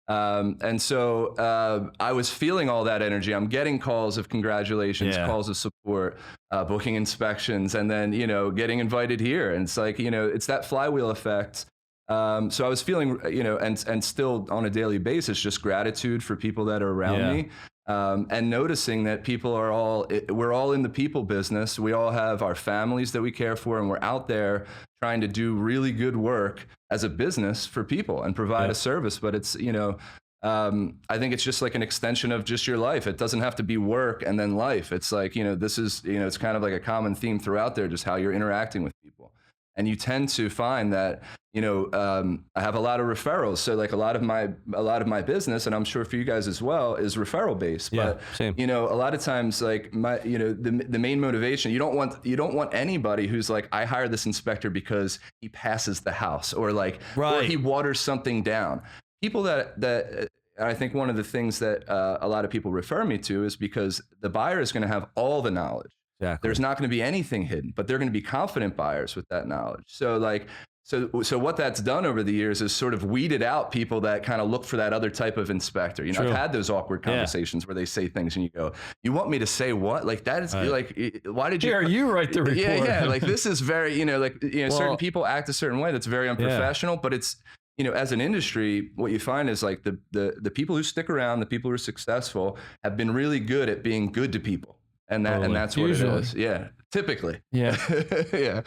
[SPEAKER 2] And so I was feeling all that energy. I'm getting calls of congratulations, calls of support, booking inspections, and then, you know, getting invited here. And it's like, you know, it's that flywheel effect. So I was feeling, you know, and still on a daily basis, just gratitude for people that are around me. And noticing that we're all in the people business. We all have our families that we care for, and we're out there trying to do really good work as a business for people and provide a service. But it's, you know, I think it's just like an extension of just your life. It doesn't have to be work and then life. It's like, you know, this is, you know, it's kind of like a common theme throughout there, just how you're interacting with people. And you tend to find that, you know, I have a lot of referrals. So like a lot of my business, and I'm sure for you guys as well, is referral based. But you know, a lot of times, like you know, the main motivation, you don't want anybody who's like, I hire this inspector because he passes the house, or like, or he waters something down. People that I think one of the things that a lot of people refer me to is because the buyer is going to have all the knowledge. Exactly. There's not going to be anything hidden, but they're going to be confident buyers with that knowledge. So like, so what that's done over the years is sort of weeded out people that kind of look for that other type of inspector. You know, I've had those awkward conversations where they say things and you go, you want me to say what? Like that is like, why did you?
[SPEAKER 3] Here, you write the report.
[SPEAKER 2] Yeah. Like this is very, you know, like, you know, certain people act a certain way that's very unprofessional, but it's, you know, as an industry, what you find is like the people who stick around, the people who are successful have been really good at being good to people. And that's what
[SPEAKER 3] Usually.
[SPEAKER 2] it is. Yeah. Typically.
[SPEAKER 3] Yeah.
[SPEAKER 2] Yeah.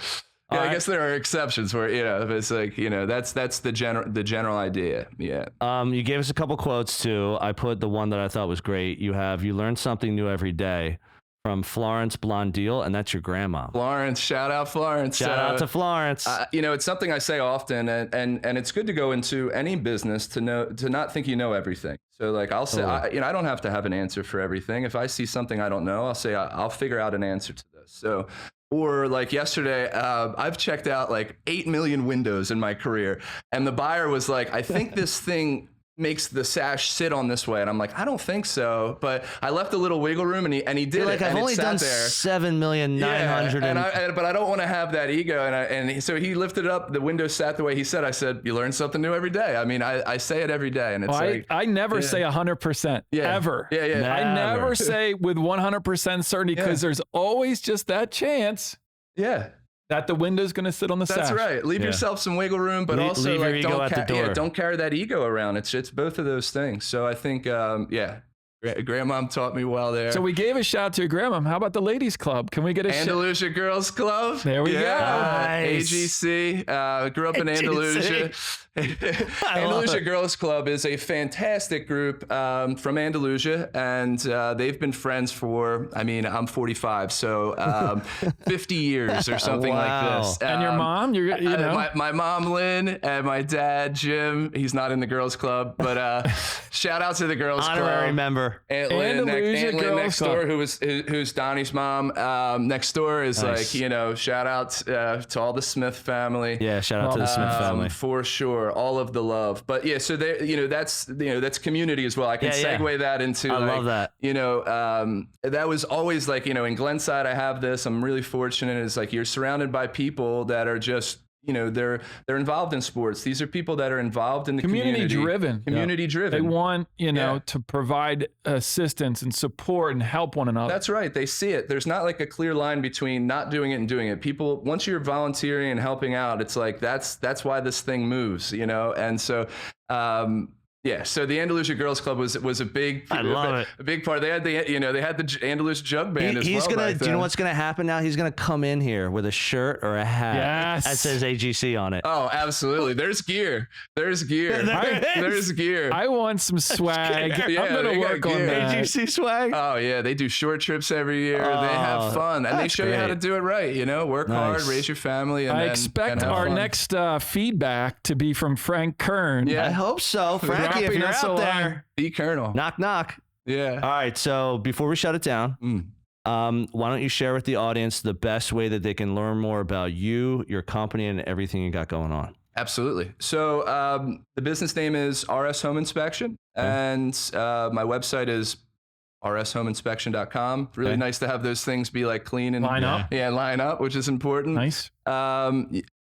[SPEAKER 2] I guess there are exceptions where, you know, if it's like, you know, that's the general idea. Yeah.
[SPEAKER 1] You gave us a couple quotes too. I put the one that I thought was great. You learn something new every day, from Florence Blondeel, and that's your grandma.
[SPEAKER 2] Florence, shout out Florence.
[SPEAKER 1] Shout out to Florence.
[SPEAKER 2] You know, it's something I say often, and it's good to go into any business to not think you know everything. So like I'll say, you know, I don't have to have an answer for everything. If I see something I don't know, I'll say I'll figure out an answer to this. So, or like yesterday, I've checked out like 8 million windows in my career, and the buyer was like, I think this thing makes the sash sit on this way, and I'm like, I don't think so, but I left a little wiggle room, and he did
[SPEAKER 1] like,
[SPEAKER 2] it.
[SPEAKER 1] I've only done 7,900,000,
[SPEAKER 2] but I don't want to have that ego, and so he lifted it up. The window sat the way he said. I said, you learn something new every day. I mean, I say it every day, and it's
[SPEAKER 3] I never say 100% ever.
[SPEAKER 2] Yeah.
[SPEAKER 3] I never say with 100% certainty, because there's always just that chance.
[SPEAKER 2] Yeah.
[SPEAKER 3] That the window's going to sit on the sash.
[SPEAKER 2] That's right. Leave yourself some wiggle room, but also
[SPEAKER 1] leave
[SPEAKER 2] like
[SPEAKER 1] your ego at the door.
[SPEAKER 2] Don't carry that ego around. It's both of those things. So I think, Grandmom taught me well there.
[SPEAKER 3] So we gave a shout to your grandmom. How about the ladies club? Can we get a
[SPEAKER 2] Andalusia Girls Club?
[SPEAKER 3] There we go.
[SPEAKER 2] Nice. AGC. Grew up in Andalusia. Andalusia Girls Club is a fantastic group from Andalusia, and they've been friends for, I mean, I'm 45, so 50 years or something like this.
[SPEAKER 3] And your mom? You know?
[SPEAKER 2] My mom, Lynn, and my dad, Jim. He's not in the Girls Club, but shout out to the Girls Club.
[SPEAKER 1] Honorary member.
[SPEAKER 2] Aunt Lynn next door, who's Donnie's mom. Next door is like, you know, shout out to all the Smith family.
[SPEAKER 1] Yeah, shout out to the Smith family
[SPEAKER 2] for sure. All of the love. But yeah, so they, you know, that's community as well. I can segue that into.
[SPEAKER 1] I love that.
[SPEAKER 2] You know, that was always like, you know, in Glenside I have this. I'm really fortunate. It's like you're surrounded by people that are just, you know, they're involved in sports. These are people that are involved in the community driven.
[SPEAKER 3] They want, you know, to provide assistance and support and help one another.
[SPEAKER 2] That's right. They see it. There's not like a clear line between not doing it and doing it. People, once you're volunteering and helping out, it's like that's why this thing moves, you know. And so Yeah, so the Andalusia Girls Club was a big,
[SPEAKER 1] I love it.
[SPEAKER 2] a big part. They had the Andalusia Jug Band as
[SPEAKER 1] He's
[SPEAKER 2] well.
[SPEAKER 1] gonna.
[SPEAKER 2] back
[SPEAKER 1] Do you know
[SPEAKER 2] then.
[SPEAKER 1] what's gonna happen now? He's gonna come in here with a shirt or a hat
[SPEAKER 3] Yes.
[SPEAKER 1] that says AGC on it.
[SPEAKER 2] Oh, absolutely. There's gear. There's gear. There's gear.
[SPEAKER 3] I want some swag.
[SPEAKER 2] Yeah,
[SPEAKER 3] I'm
[SPEAKER 2] they
[SPEAKER 3] gonna
[SPEAKER 2] got
[SPEAKER 3] work on
[SPEAKER 2] gear.
[SPEAKER 3] that.
[SPEAKER 1] AGC swag.
[SPEAKER 2] Oh yeah, they do short trips every year. They have
[SPEAKER 1] Oh,
[SPEAKER 2] fun, and they
[SPEAKER 1] that's
[SPEAKER 2] show you how to
[SPEAKER 1] great.
[SPEAKER 2] do it right. Work hard,
[SPEAKER 1] Nice.
[SPEAKER 2] raise your family, and
[SPEAKER 3] I
[SPEAKER 2] then,
[SPEAKER 3] expect
[SPEAKER 2] and have
[SPEAKER 3] our
[SPEAKER 2] fun.
[SPEAKER 3] next feedback to be from Frank Kern.
[SPEAKER 2] Yeah.
[SPEAKER 1] I hope so, Frankie. If
[SPEAKER 3] Dropping
[SPEAKER 1] you're
[SPEAKER 3] us
[SPEAKER 1] out
[SPEAKER 3] a
[SPEAKER 1] there,
[SPEAKER 3] line.
[SPEAKER 2] The Colonel.
[SPEAKER 1] knock knock.
[SPEAKER 2] Yeah.
[SPEAKER 1] All right. So before we shut it down, why don't you share with the audience the best way that they can learn more about you, your company, and everything you got going on?
[SPEAKER 2] Absolutely. So the business name is RS Home Inspection, and my website is rshomeinspection.com. Really nice to have those things be like clean and
[SPEAKER 3] Line up.
[SPEAKER 2] Yeah, line up, which is important.
[SPEAKER 3] Nice.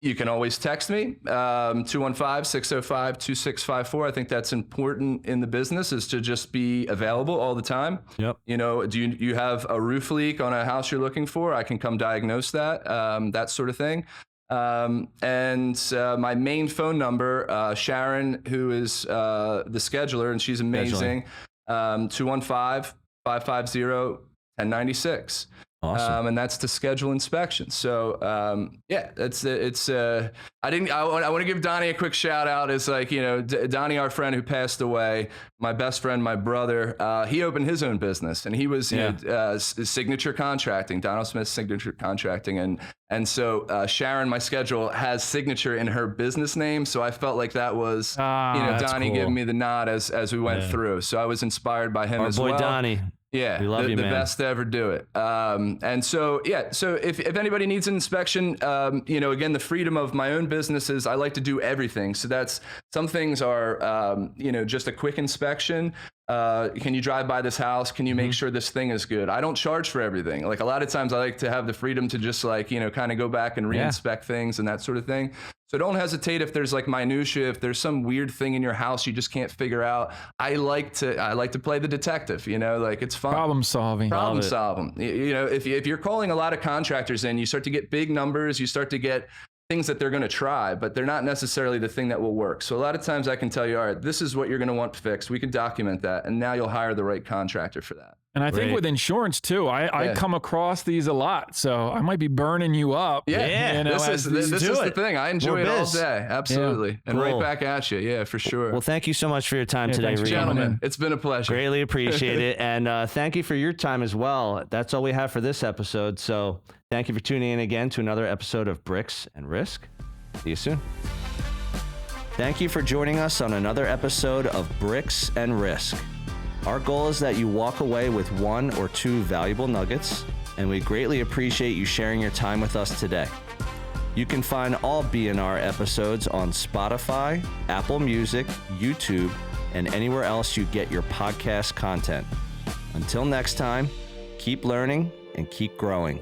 [SPEAKER 2] You can always text me, 215-605-2654. I think that's important in the business, is to just be available all the time.
[SPEAKER 1] Yep.
[SPEAKER 2] Do you have a roof leak on a house you're looking for? I can come diagnose that, that sort of thing. And my main phone number, Sharon, who is the scheduler, and she's amazing, 215-550-1096.
[SPEAKER 1] Awesome.
[SPEAKER 2] And that's to schedule inspections. So yeah, I want to give Donnie a quick shout out. It's like, Donnie, our friend who passed away, my best friend, my brother, he opened his own business, and he was Signature Contracting, Donald Smith's Signature Contracting, and so Sharon, my schedule, has Signature in her business name. So I felt like that was
[SPEAKER 1] that's
[SPEAKER 2] Donnie
[SPEAKER 1] cool.
[SPEAKER 2] giving me the nod as we went through. So I was inspired by him
[SPEAKER 1] Our
[SPEAKER 2] as
[SPEAKER 1] boy
[SPEAKER 2] well.
[SPEAKER 1] Donnie.
[SPEAKER 2] Yeah,
[SPEAKER 1] We love
[SPEAKER 2] the
[SPEAKER 1] you, man.
[SPEAKER 2] best to ever do it. And so, so if anybody needs an inspection, again, the freedom of my own business is I like to do everything. So that's, some things are, just a quick inspection. Can you drive by this house? Can you make sure this thing is good? I don't charge for everything. Like a lot of times I like to have the freedom to just kind of go back and reinspect things and that sort of thing. So don't hesitate if there's like minutia, if there's some weird thing in your house you just can't figure out. I like to play the detective, like it's fun.
[SPEAKER 3] Problem solving.
[SPEAKER 2] Problem solving. If you're calling a lot of contractors in, you start to get big numbers, you start to get things that they're going to try, but they're not necessarily the thing that will work. So a lot of times I can tell you, all right, this is what you're going to want fixed. We can document that, and now you'll hire the right contractor for that.
[SPEAKER 3] And I think
[SPEAKER 1] Great.
[SPEAKER 3] with insurance too, I come across these a lot, so I might be burning you up.
[SPEAKER 2] Yeah,
[SPEAKER 3] You know,
[SPEAKER 2] this is the thing. I enjoy
[SPEAKER 1] More
[SPEAKER 2] it all
[SPEAKER 1] biz.
[SPEAKER 2] day. Absolutely. And
[SPEAKER 1] Cool.
[SPEAKER 2] right back at you. Yeah, for sure.
[SPEAKER 1] Well, thank you so much for your time today,
[SPEAKER 3] thanks for
[SPEAKER 1] Reid.
[SPEAKER 3] coming
[SPEAKER 2] Gentlemen, it's been a pleasure.
[SPEAKER 1] Greatly appreciate it. And thank you for your time as well. That's all we have for this episode. So thank you for tuning in again to another episode of Bricks and Risk. See you soon. Thank you for joining us on another episode of Bricks and Risk. Our goal is that you walk away with 1 or 2 valuable nuggets, and we greatly appreciate you sharing your time with us today. You can find all B&R episodes on Spotify, Apple Music, YouTube, and anywhere else you get your podcast content. Until next time, keep learning and keep growing.